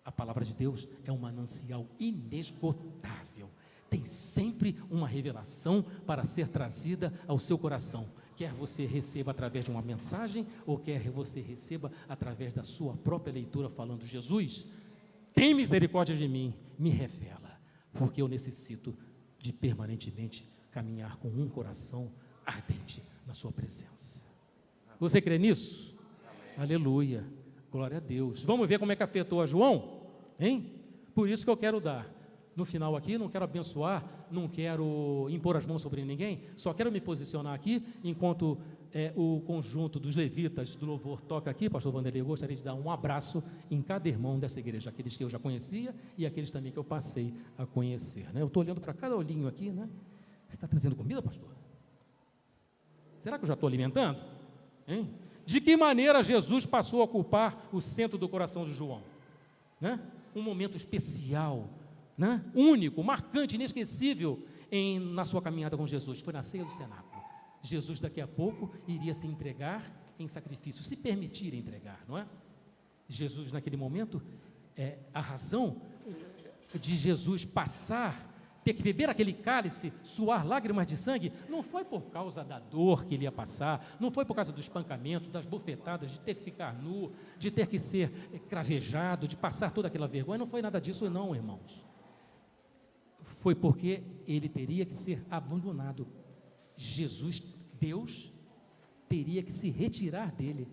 A palavra de Deus é um manancial inesgotável. Tem sempre uma revelação para ser trazida ao seu coração. Quer você receba através de uma mensagem, ou quer você receba através da sua própria leitura, falando: Jesus, tem misericórdia de mim, me revela, porque eu necessito de permanentemente caminhar com um coração ardente na sua presença. Você crê nisso? Amém. Aleluia, glória a Deus. Vamos ver como é que afetou a João? Hein? Por isso que eu quero dar, no final aqui, não quero abençoar, não quero impor as mãos sobre ninguém, só quero me posicionar aqui, enquanto o conjunto dos levitas do louvor toca aqui, pastor Vanderlei, eu gostaria de dar um abraço em cada irmão dessa igreja, aqueles que eu já conhecia e aqueles também que eu passei a conhecer, né? Eu estou olhando para cada olhinho aqui, né? Você está trazendo comida, pastor? Será que eu já estou alimentando? Hein? De que maneira Jesus passou a ocupar o centro do coração de João? Né? Um momento especial, né? Único, marcante, inesquecível na sua caminhada com Jesus, foi na ceia do cenáculo. Jesus daqui a pouco iria se entregar em sacrifício, se permitir entregar, não é? Jesus naquele momento, a razão de Jesus ter que beber aquele cálice, suar lágrimas de sangue, não foi por causa da dor que ele ia passar, não foi por causa do espancamento, das bofetadas, de ter que ficar nu, de ter que ser cravejado, de passar toda aquela vergonha, não foi nada disso não, irmãos. Foi porque ele teria que ser abandonado. Jesus, Deus, teria que se retirar dele.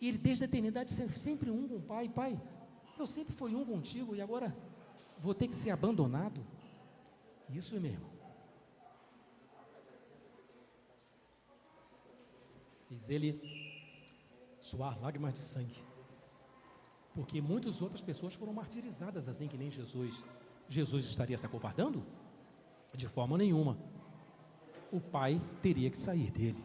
E ele, desde a eternidade, sempre um com o Pai. Pai, eu sempre fui um contigo e agora vou ter que ser abandonado. Isso, meu irmão. Fez ele suar lágrimas de sangue, porque muitas outras pessoas foram martirizadas assim que nem Jesus. Jesus estaria se acovardando? De forma nenhuma. O Pai teria que sair dele.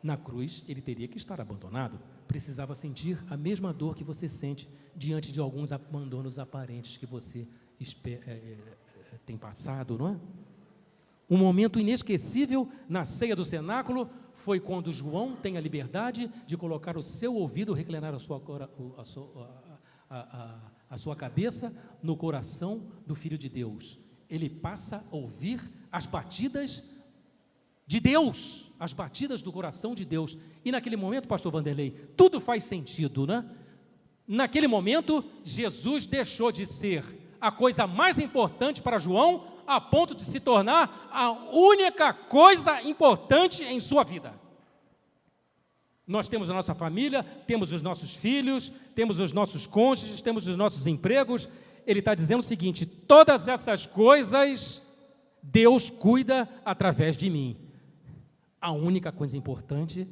Na cruz, ele teria que estar abandonado. Precisava sentir a mesma dor que você sente diante de alguns abandonos aparentes que você tem passado, não é? Um momento inesquecível na ceia do cenáculo foi quando João tem a liberdade de colocar o seu ouvido, reclinar a sua cabeça no coração do Filho de Deus. Ele passa a ouvir as batidas de Deus, as batidas do coração de Deus. E naquele momento, pastor Vanderlei, tudo faz sentido, né? Naquele momento, Jesus deixou de ser a coisa mais importante para João, a ponto de se tornar a única coisa importante em sua vida. Nós temos a nossa família, temos os nossos filhos, temos os nossos cônjuges, temos os nossos empregos. Ele está dizendo o seguinte: todas essas coisas Deus cuida através de mim. A única coisa importante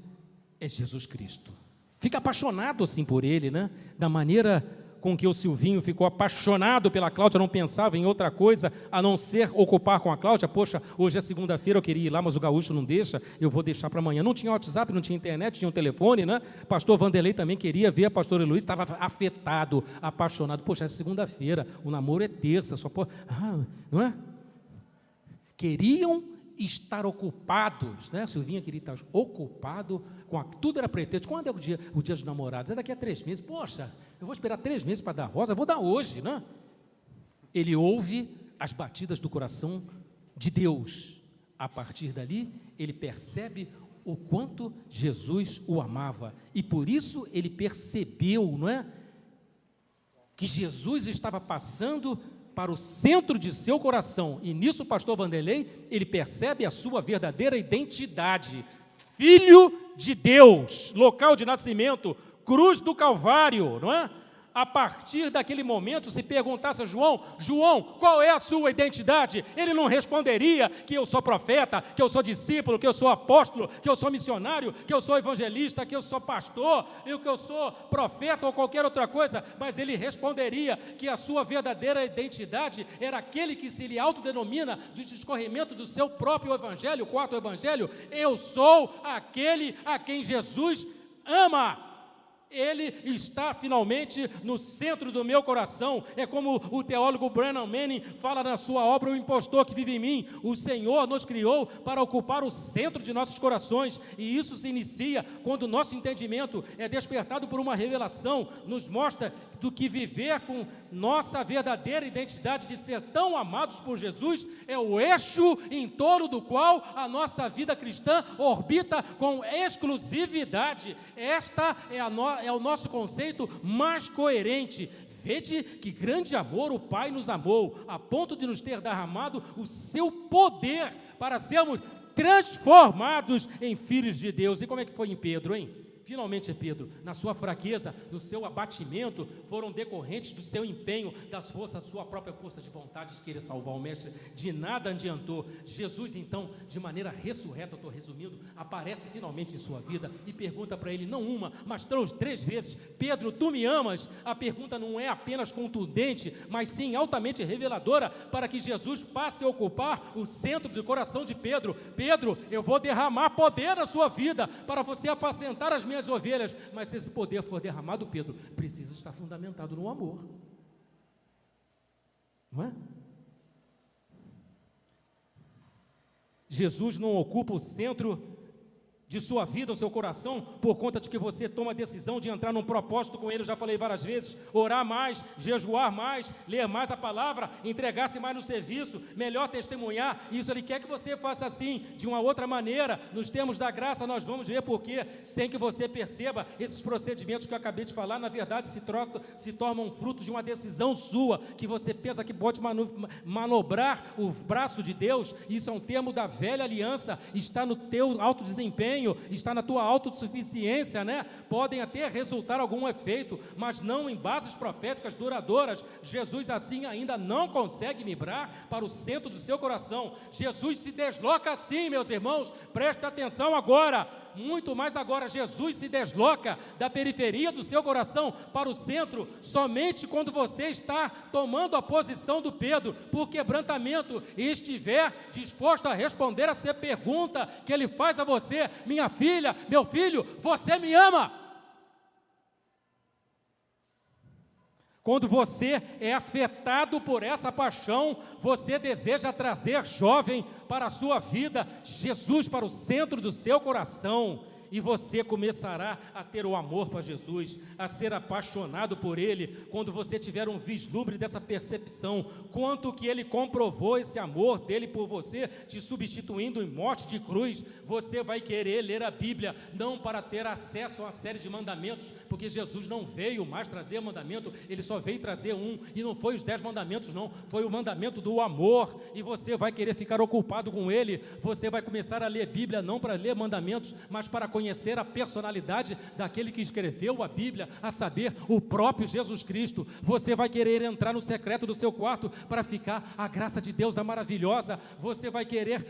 é Jesus Cristo. Fica apaixonado assim por ele, né? Da maneira com que o Silvinho ficou apaixonado pela Cláudia, não pensava em outra coisa a não ser ocupar com a Cláudia. Poxa, hoje é segunda-feira, eu queria ir lá, mas o gaúcho não deixa, eu vou deixar para amanhã. Não tinha WhatsApp, não tinha internet, tinha um telefone, né? Pastor Vanderlei também queria ver a pastora Luiz, estava afetado, apaixonado. Poxa, é segunda-feira, o namoro é terça, só pode... não é? Queriam estar ocupados, né? Silvinha queria estar ocupado com tudo era pretexto. Quando é o dia dos namorados? É daqui a 3 meses. Poxa, eu vou esperar 3 meses para dar rosa, eu vou dar hoje, né? Ele ouve as batidas do coração de Deus. A partir dali, ele percebe o quanto Jesus o amava. E por isso ele percebeu, não é? Que Jesus estava passando para o centro de seu coração. E nisso o pastor Vanderlei, ele percebe a sua verdadeira identidade. Filho de Deus, local de nascimento, cruz do Calvário, não é? A partir daquele momento, se perguntasse a João, qual é a sua identidade? Ele não responderia que eu sou profeta, que eu sou discípulo, que eu sou apóstolo, que eu sou missionário, que eu sou evangelista, que eu sou pastor, e que eu sou profeta ou qualquer outra coisa, mas ele responderia que a sua verdadeira identidade era aquele que se lhe autodenomina do discorrimento do seu próprio evangelho, o quarto evangelho. Eu sou aquele a quem Jesus ama. Ele está finalmente no centro do meu coração. É como o teólogo Brennan Manning fala na sua obra O Impostor que Vive em Mim. O Senhor nos criou para ocupar o centro de nossos corações, e isso se inicia quando o nosso entendimento é despertado por uma revelação, nos mostra do que viver com nossa verdadeira identidade de ser tão amados por Jesus é o eixo em torno do qual a nossa vida cristã orbita com exclusividade. Esta é o nosso conceito mais coerente. Vede que grande amor o Pai nos amou, a ponto de nos ter derramado o seu poder para sermos transformados em filhos de Deus. E como é que foi em Pedro, hein? Finalmente, Pedro, na sua fraqueza, no seu abatimento, foram decorrentes do seu empenho, das forças, da sua própria força de vontade de querer salvar o mestre, de nada adiantou. Jesus, então, de maneira ressurreta, eu estou resumindo, aparece finalmente em sua vida e pergunta para ele, não uma, mas 3 vezes, Pedro, tu me amas? A pergunta não é apenas contundente, mas sim altamente reveladora, para que Jesus passe a ocupar o centro do coração de Pedro. Pedro, eu vou derramar poder na sua vida, para você apacentar as minhas ovelhas, mas se esse poder for derramado, Pedro, precisa estar fundamentado no amor, não é? Jesus não ocupa o centro de sua vida, o seu coração, por conta de que você toma a decisão de entrar num propósito com Ele. Eu já falei várias vezes, orar mais, jejuar mais, ler mais a palavra, entregar-se mais no serviço, melhor testemunhar. Isso Ele quer que você faça assim, de uma outra maneira. Nos termos da graça, nós vamos ver porque, sem que você perceba, esses procedimentos que eu acabei de falar, na verdade, se tornam fruto de uma decisão sua, que você pensa que pode manobrar o braço de Deus. Isso é um termo da velha aliança, está no teu alto desempenho, está na tua autossuficiência, né? Podem até resultar algum efeito, mas não em bases proféticas duradouras. Jesus assim ainda não consegue migrar para o centro do seu coração. Jesus se desloca assim, meus irmãos, presta atenção agora, muito mais agora. Jesus se desloca da periferia do seu coração para o centro somente quando você está tomando a posição do Pedro, por quebrantamento, e estiver disposto a responder a essa pergunta que ele faz a você: minha filha, meu filho, você me ama? Quando você é afetado por essa paixão, você deseja trazer, jovem, para a sua vida, Jesus para o centro do seu coração, e você começará a ter o amor para Jesus, a ser apaixonado por Ele, quando você tiver um vislumbre dessa percepção, quanto que Ele comprovou esse amor dEle por você, te substituindo em morte de cruz. Você vai querer ler a Bíblia, não para ter acesso a uma série de mandamentos, porque Jesus não veio mais trazer mandamento, Ele só veio trazer um, e não foi os 10 mandamentos não, foi o mandamento do amor, e você vai querer ficar ocupado com Ele. Você vai começar a ler Bíblia, não para ler mandamentos, mas para conhecer a personalidade daquele que escreveu a Bíblia, a saber, o próprio Jesus Cristo. Você vai querer entrar no secreto do seu quarto para ficar a graça de Deus, a maravilhosa. Você vai querer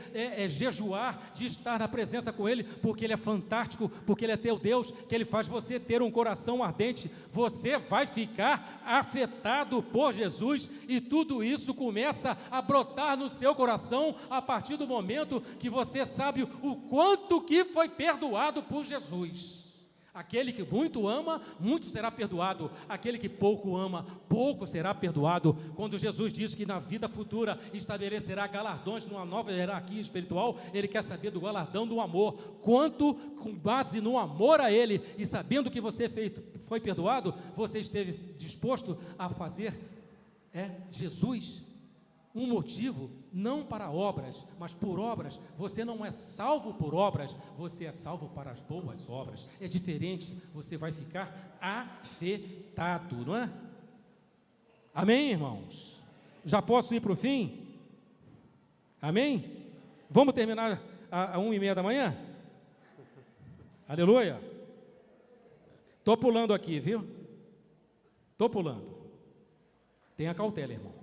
jejuar de estar na presença com Ele, porque Ele é fantástico, porque Ele é teu Deus, que Ele faz você ter um coração ardente. Você vai ficar afetado por Jesus, e tudo isso começa a brotar no seu coração a partir do momento que você sabe o quanto que foi perdoado por Jesus. Aquele que muito ama, muito será perdoado. Aquele que pouco ama, pouco será perdoado. Quando Jesus diz que na vida futura estabelecerá galardões numa nova hierarquia espiritual, Ele quer saber do galardão do amor. Quanto, com base no amor a Ele e sabendo que você foi perdoado, você esteve disposto a fazer Jesus um motivo, não para obras, mas por obras. Você não é salvo por obras, você é salvo para as boas obras. É diferente, você vai ficar afetado, não é? Amém, irmãos? Já posso ir para o fim? Amém? Vamos terminar às 1h30 da manhã? Aleluia! Estou pulando aqui, viu? Estou pulando. Tenha cautela, irmão.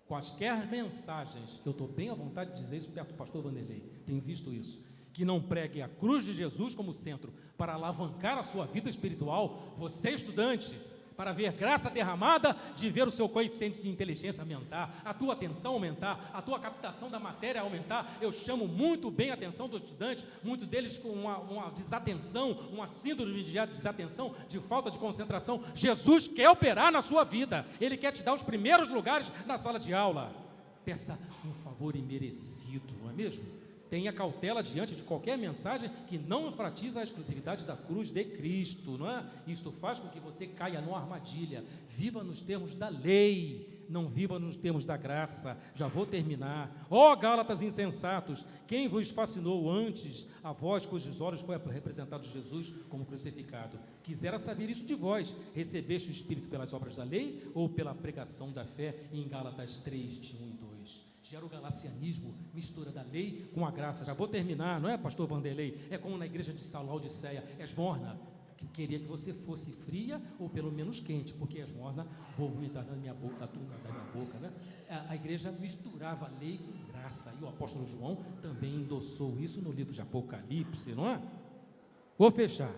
Quaisquer mensagens, eu estou bem à vontade de dizer isso perto do pastor Vanderlei, tenho visto isso, que não pregue a cruz de Jesus como centro para alavancar a sua vida espiritual. Você, estudante, para ver graça derramada, de ver o seu coeficiente de inteligência aumentar, a tua atenção aumentar, a tua captação da matéria aumentar. Eu chamo muito bem a atenção dos estudantes, muitos deles com uma desatenção, uma síndrome de desatenção, de falta de concentração. Jesus quer operar na sua vida, Ele quer te dar os primeiros lugares na sala de aula. Peça um favor imerecido, não é mesmo? Tenha cautela diante de qualquer mensagem que não enfatiza a exclusividade da cruz de Cristo, não é? Isto faz com que você caia numa armadilha. Viva nos termos da lei, não viva nos termos da graça. Já vou terminar. Ó Gálatas insensatos, quem vos fascinou antes a vós cujos olhos foi representado Jesus como crucificado? Quisera saber isso de vós: recebeste o Espírito pelas obras da lei ou pela pregação da fé? Em Gálatas 3, de 1 e 2. Gera o galacianismo, mistura da lei com a graça. Já vou terminar, não é, pastor Vanderlei? É como na igreja de Laodiceia, esmorna, que queria que você fosse fria ou pelo menos quente, porque esmorna, vou vomitar na minha boca, da minha boca, né? A igreja misturava lei com graça, e o apóstolo João também endossou isso no livro de Apocalipse, não é? Vou fechar.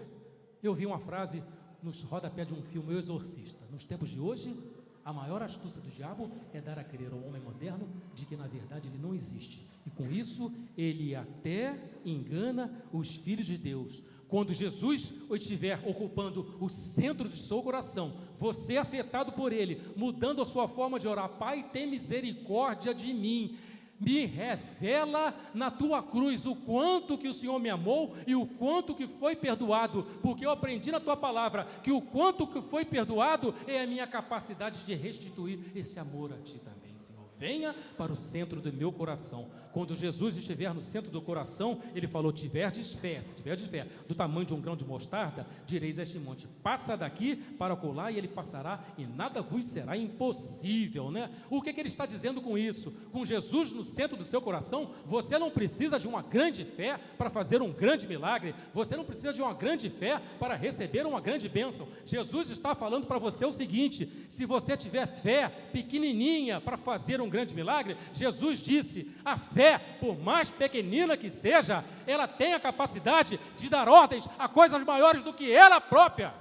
Eu vi uma frase nos rodapés de um filme, O Exorcista. Nos tempos de hoje, a maior astúcia do diabo é dar a crer ao homem moderno de que na verdade ele não existe, e com isso ele até engana os filhos de Deus. Quando Jesus estiver ocupando o centro do seu coração, você afetado por Ele, mudando a sua forma de orar: Pai, tem misericórdia de mim, me revela na tua cruz o quanto que o Senhor me amou e o quanto que foi perdoado, porque eu aprendi na tua palavra que o quanto que foi perdoado é a minha capacidade de restituir esse amor a ti também, Senhor. Venha para o centro do meu coração. Quando Jesus estiver no centro do coração, ele falou: tiverdes fé, se tiverdes fé do tamanho de um grão de mostarda, direis a este monte: passa daqui para acolá, e ele passará, e nada vos será impossível, né? O que ele está dizendo com isso? Com Jesus no centro do seu coração, você não precisa de uma grande fé para fazer um grande milagre, você não precisa de uma grande fé para receber uma grande bênção. Jesus está falando para você o seguinte: se você tiver fé pequenininha para fazer um grande milagre, Jesus disse: a fé, por mais pequenina que seja, ela tem a capacidade de dar ordens a coisas maiores do que ela própria.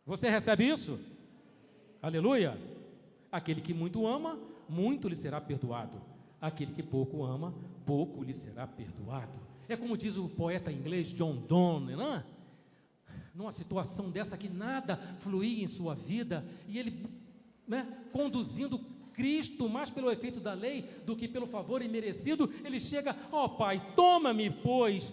Você recebe isso? Aleluia! Aquele que muito ama, muito lhe será perdoado. Aquele que pouco ama, pouco lhe será perdoado. É como diz o poeta inglês John Donne, né? Numa situação dessa que nada fluía em sua vida, e ele, né, conduzindo Cristo mais pelo efeito da lei do que pelo favor imerecido, ele chega: ó Pai, toma-me, pois,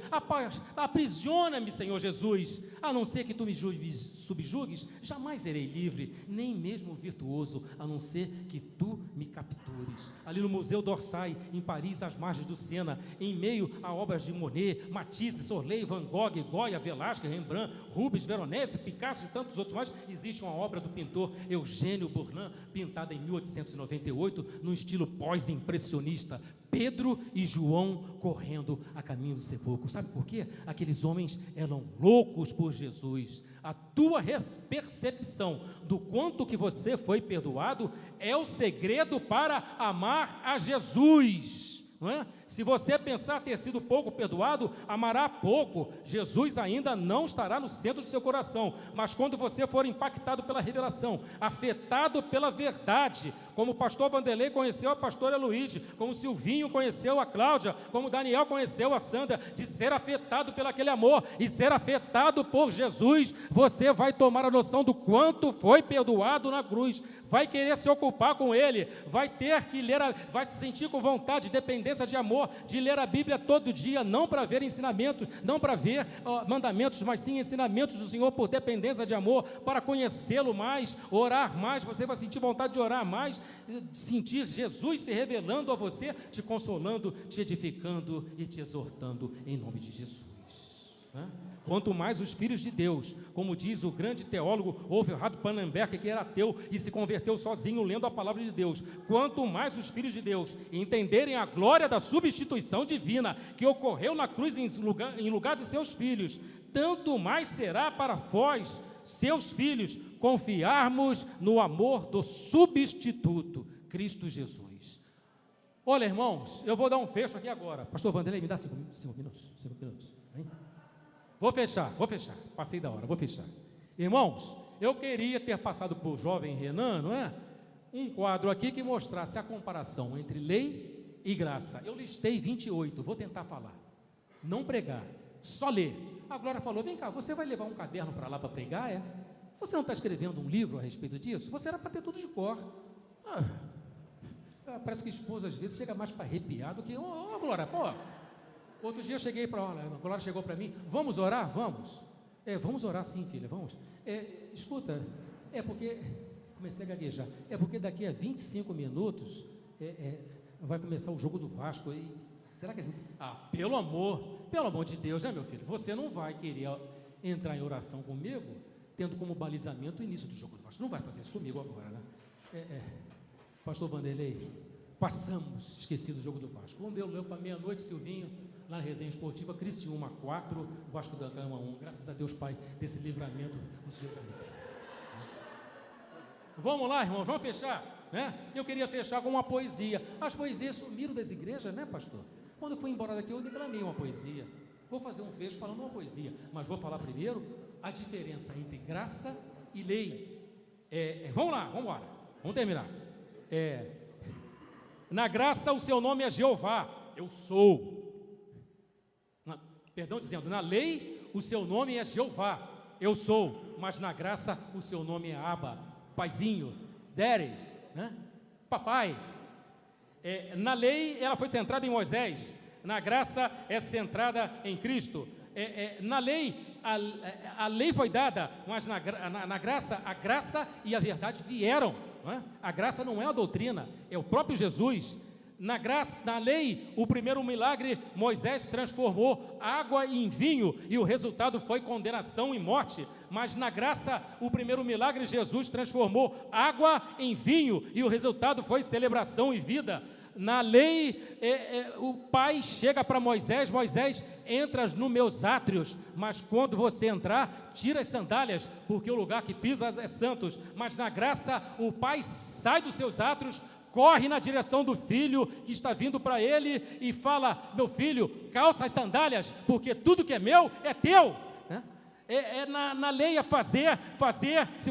aprisiona-me, Senhor Jesus, a não ser que tu me subjugues, jamais serei livre, nem mesmo virtuoso, a não ser que tu me captures. Ali no Museu d'Orsay, em Paris, às margens do Sena, em meio a obras de Monet, Matisse, Soleil, Van Gogh, Goya, Velázquez, Rembrandt, Rubens, Veronese, Picasso e tantos outros mais, existe uma obra do pintor Eugênio Bourlin, pintada em 1898, no estilo pós-impressionista: Pedro e João correndo a caminho do sepulcro. Sabe por quê? Aqueles homens eram loucos por Jesus. A tua percepção do quanto que você foi perdoado é o segredo para amar a Jesus, não é? Se você pensar ter sido pouco perdoado, amará pouco. Jesus ainda não estará no centro do seu coração, mas quando você for impactado pela revelação, afetado pela verdade, como o pastor Vanderlei conheceu a pastora Heloíde, como o Silvinho conheceu a Cláudia, como o Daniel conheceu a Sandra, de ser afetado pelo aquele amor e ser afetado por Jesus, você vai tomar a noção do quanto foi perdoado na cruz, vai querer se ocupar com ele, vai ter que ler, vai se sentir com vontade, dependência de amor, de ler a Bíblia todo dia, não para ver ensinamentos, não para ver mandamentos, mas sim ensinamentos do Senhor por dependência de amor, para conhecê-lo mais, orar mais. Você vai sentir vontade de orar mais, sentir Jesus se revelando a você, te consolando, te edificando e te exortando em nome de Jesus, né? Quanto mais os filhos de Deus, como diz o grande teólogo Overhard Pannenberg, que era ateu e se converteu sozinho lendo a palavra de Deus, quanto mais os filhos de Deus entenderem a glória da substituição divina que ocorreu na cruz em lugar de seus filhos, tanto mais será para vós, seus filhos, confiarmos no amor do substituto, Cristo Jesus. Olha, irmãos, eu vou dar um fecho aqui agora. Pastor Vanderlei, me dá 5 minutos. Hein? Vou fechar, passei da hora, vou fechar. Irmãos, eu queria ter passado por o jovem Renan, não é? Um quadro aqui que mostrasse a comparação entre lei e graça. Eu listei 28, vou tentar falar, não pregar, só ler. A Glória falou: vem cá, você vai levar um caderno para lá para pregar, é? Você não está escrevendo um livro a respeito disso? Você era para ter tudo de cor. Parece que a esposa às vezes chega mais para arrepiar do que... Glória, pô... Outro dia eu cheguei para ela, a Glória chegou para mim: vamos orar? Vamos. Vamos orar sim, filha, vamos. Escuta, porque... Comecei a gaguejar. Porque daqui a 25 minutos vai começar o jogo do Vasco. Será que a gente... pelo amor de Deus, né, meu filho? Você não vai querer entrar em oração comigo, tendo como balizamento o início do jogo do Vasco. Não vai fazer isso comigo agora, né? Pastor Vanderlei, passamos, esquecido do jogo do Vasco. Quando eu leu para meia-noite, Silvinho, lá na resenha esportiva, Criciúma 4, Vasco da Gama 1. Graças a Deus, Pai, desse livramento no seu caminho. Vamos lá, irmãos, vamos fechar, né? Eu queria fechar com uma poesia. As poesias sumiram das igrejas, né, pastor? Quando eu fui embora daqui, eu declamei uma poesia. Vou fazer um fecho falando uma poesia, mas vou falar primeiro a diferença entre graça e lei. Vamos lá, vamos embora, vamos terminar. Na graça o seu nome é Jeová, eu sou. Dizendo, na lei o seu nome é Jeová, eu sou. Mas na graça o seu nome é Abba, Paizinho, Daddy, né? Papai. Na lei, ela foi centrada em Moisés. Na graça, é centrada em Cristo. Na lei, a lei foi dada, mas na graça, a graça e a verdade vieram. Não é? A graça não é a doutrina, é o próprio Jesus. Na graça, na lei, o primeiro milagre, Moisés transformou água em vinho e o resultado foi condenação e morte. Mas na graça, o primeiro milagre, Jesus transformou água em vinho e o resultado foi celebração e vida. Na lei, o pai chega para Moisés, Moisés, entras nos meus átrios, mas quando você entrar, tira as sandálias, porque o lugar que pisas é santos. Mas na graça, o pai sai dos seus átrios, corre na direção do filho que está vindo para ele e fala: meu filho, calça as sandálias, porque tudo que é meu é teu. Na lei é fazer, se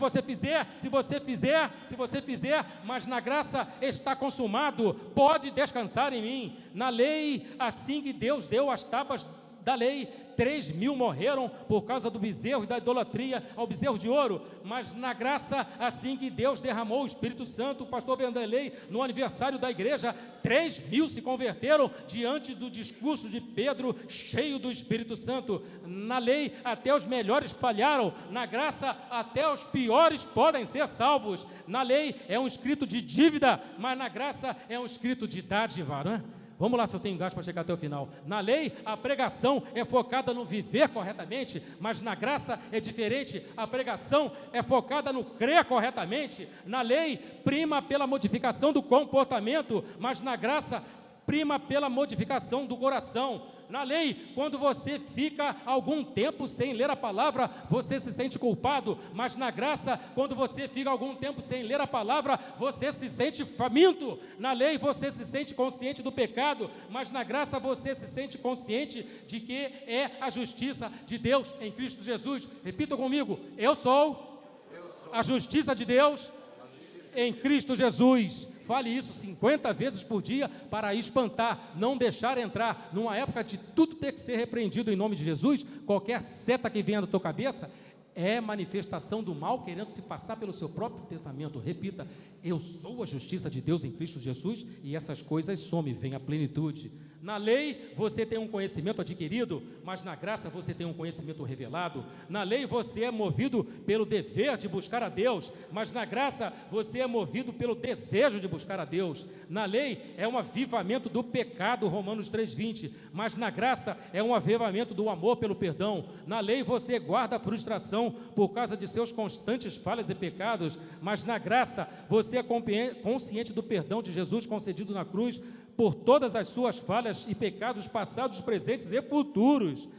você fizer, mas na graça está consumado, pode descansar em mim. Na lei, assim que Deus deu as tábuas da lei, 3.000 morreram por causa do bezerro e da idolatria ao bezerro de ouro, mas na graça, assim que Deus derramou o Espírito Santo, o pastor Vanderlei, no aniversário da igreja, 3.000 se converteram diante do discurso de Pedro, cheio do Espírito Santo. Na lei, até os melhores falharam, na graça, até os piores podem ser salvos. Na lei é um escrito de dívida, mas na graça é um escrito de dádiva, não é? Vamos lá, se eu tenho gasto para chegar até o final. Na lei, a pregação é focada no viver corretamente, mas na graça é diferente. A pregação é focada no crer corretamente. Na lei, prima pela modificação do comportamento, mas na graça, prima pela modificação do coração. Na lei, quando você fica algum tempo sem ler a palavra, você se sente culpado, mas na graça, quando você fica algum tempo sem ler a palavra, você se sente faminto. Na lei, você se sente consciente do pecado, mas na graça, você se sente consciente de que é a justiça de Deus em Cristo Jesus. Repita comigo: eu sou a justiça de Deus em Cristo Jesus. Fale isso 50 vezes por dia para espantar, não deixar entrar. Numa época de tudo ter que ser repreendido em nome de Jesus, qualquer seta que venha da tua cabeça é manifestação do mal querendo se passar pelo seu próprio pensamento. Repita: eu sou a justiça de Deus em Cristo Jesus, e essas coisas somem, vem a plenitude. Na lei você tem um conhecimento adquirido, mas na graça você tem um conhecimento revelado. Na lei você é movido pelo dever de buscar a Deus, mas na graça você é movido pelo desejo de buscar a Deus. Na lei é um avivamento do pecado, Romanos 3,20, mas na graça é um avivamento do amor pelo perdão. Na lei você guarda a frustração por causa de seus constantes falhas e pecados, mas na graça você é consciente do perdão de Jesus concedido na cruz por todas as suas falhas e pecados passados, presentes e futuros.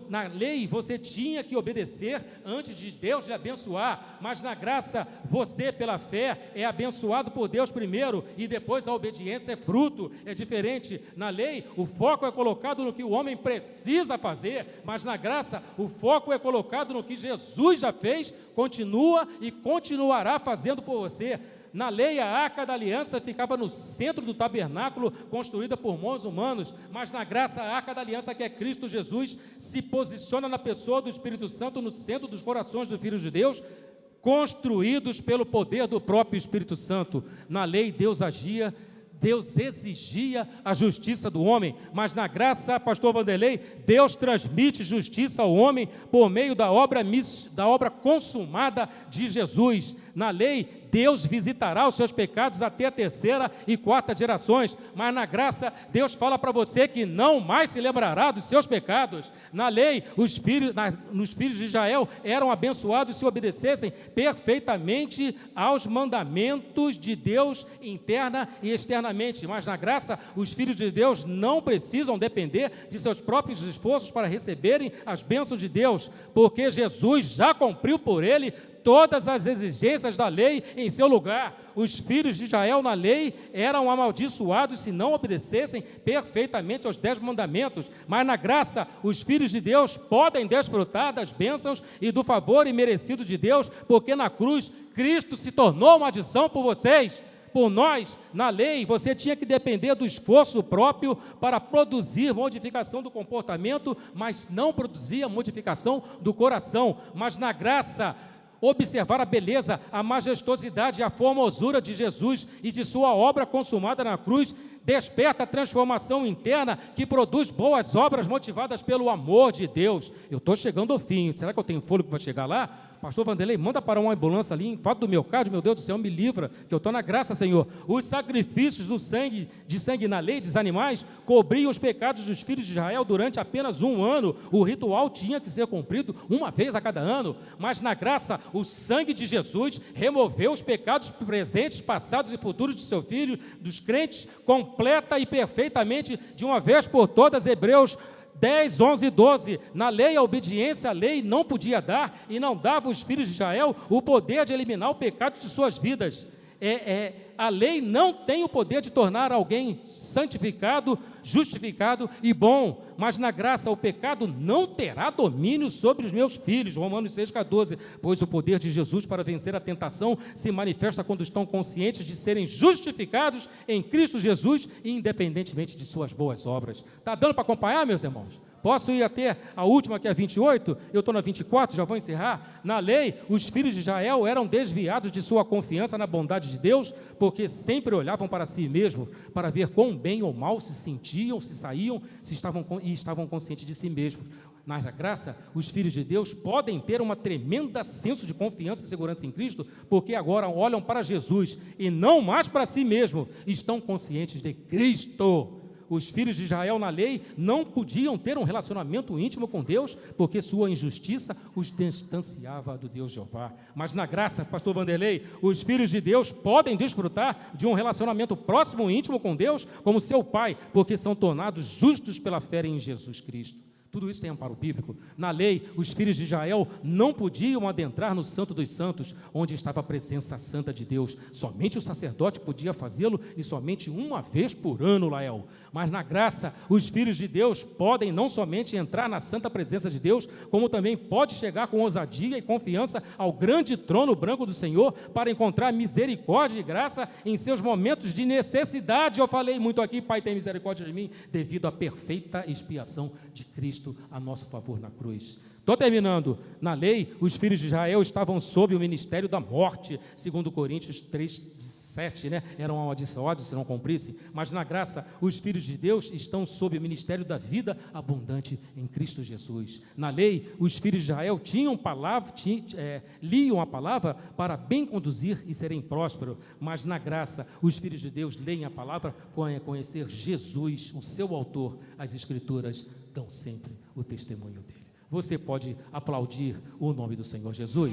Na lei você tinha que obedecer antes de Deus lhe abençoar, mas na graça você, pela fé, é abençoado por Deus primeiro e depois a obediência é fruto. É diferente. Na lei o foco é colocado no que o homem precisa fazer, mas na graça o foco é colocado no que Jesus já fez, continua e continuará fazendo por você. Na lei, a arca da aliança ficava no centro do tabernáculo, construída por mãos humanos, mas na graça, a arca da aliança, que é Cristo Jesus, se posiciona na pessoa do Espírito Santo, no centro dos corações dos filhos de Deus, construídos pelo poder do próprio Espírito Santo. Na lei, Deus agia, Deus exigia a justiça do homem, mas na graça, pastor Vanderlei, Deus transmite justiça ao homem por meio da obra consumada de Jesus. Na lei, Deus visitará os seus pecados até a 3ª e 4ª gerações, mas na graça, Deus fala para você que não mais se lembrará dos seus pecados. Na lei, os filhos de Israel eram abençoados se obedecessem perfeitamente aos mandamentos de Deus, interna e externamente, mas na graça, os filhos de Deus não precisam depender de seus próprios esforços para receberem as bênçãos de Deus, porque Jesus já cumpriu por ele todas as exigências da lei em seu lugar. Os filhos de Israel na lei eram amaldiçoados se não obedecessem perfeitamente aos 10 mandamentos, mas na graça os filhos de Deus podem desfrutar das bênçãos e do favor imerecido de Deus, porque na cruz Cristo se tornou maldição por vocês. Por nós, na lei, você tinha que depender do esforço próprio para produzir modificação do comportamento, mas não produzia modificação do coração. Mas na graça, observar a beleza, a majestosidade e a formosura de Jesus e de sua obra consumada na cruz, desperta a transformação interna que produz boas obras motivadas pelo amor de Deus. Eu estou chegando ao fim, será que eu tenho fôlego para chegar lá? Pastor Vanderlei, manda para uma ambulância ali, infarto do miocárdio, meu Deus do céu, me livra, que eu estou na graça, Senhor. Os sacrifícios de sangue na lei dos animais cobriam os pecados dos filhos de Israel durante apenas 1 ano. O ritual tinha que ser cumprido uma vez a cada ano, mas na graça, o sangue de Jesus removeu os pecados presentes, passados e futuros de seu filho, dos crentes, completa e perfeitamente, de uma vez por todas. Hebreus 10, 11 e 12, na lei a obediência à lei não podia dar e não dava aos filhos de Israel o poder de eliminar o pecado de suas vidas. A lei não tem o poder de tornar alguém santificado, justificado e bom, mas na graça o pecado não terá domínio sobre os meus filhos, Romanos 6,14, pois o poder de Jesus para vencer a tentação se manifesta quando estão conscientes de serem justificados em Cristo Jesus, independentemente de suas boas obras. Está dando para acompanhar, meus irmãos? Posso ir até a última, que é a 28, eu estou na 24, já vou encerrar. Na lei, os filhos de Israel eram desviados de sua confiança na bondade de Deus, porque sempre olhavam para si mesmos, para ver quão bem ou mal se sentiam, se saíam, estavam conscientes de si mesmos. Na graça, os filhos de Deus podem ter uma tremenda senso de confiança e segurança em Cristo, porque agora olham para Jesus e não mais para si mesmos, estão conscientes de Cristo. Os filhos de Israel na lei não podiam ter um relacionamento íntimo com Deus, porque sua injustiça os distanciava do Deus Jeová. Mas na graça, pastor Vanderlei, os filhos de Deus podem desfrutar de um relacionamento próximo e íntimo com Deus, como seu Pai, porque são tornados justos pela fé em Jesus Cristo. Tudo isso tem amparo bíblico. Na lei, os filhos de Israel não podiam adentrar no Santo dos Santos, onde estava a presença santa de Deus. Somente o sacerdote podia fazê-lo, e somente uma vez por ano, Lael. Mas na graça, os filhos de Deus podem não somente entrar na santa presença de Deus, como também pode chegar com ousadia e confiança ao grande trono branco do Senhor, para encontrar misericórdia e graça em seus momentos de necessidade. Eu falei muito aqui, Pai, tem misericórdia de mim, devido à perfeita expiação de Cristo a nosso favor na cruz. Estou terminando. Na lei, os filhos de Israel estavam sob o ministério da morte, segundo Coríntios 3:7, né? Eram amaldiçoados se não cumprissem, mas na graça, os filhos de Deus estão sob o ministério da vida abundante em Cristo Jesus. Na lei, os filhos de Israel liam a palavra para bem conduzir e serem prósperos, mas na graça, os filhos de Deus leem a palavra para conhecer Jesus, o seu autor. As Escrituras dão sempre o testemunho dele. Você pode aplaudir o nome do Senhor Jesus?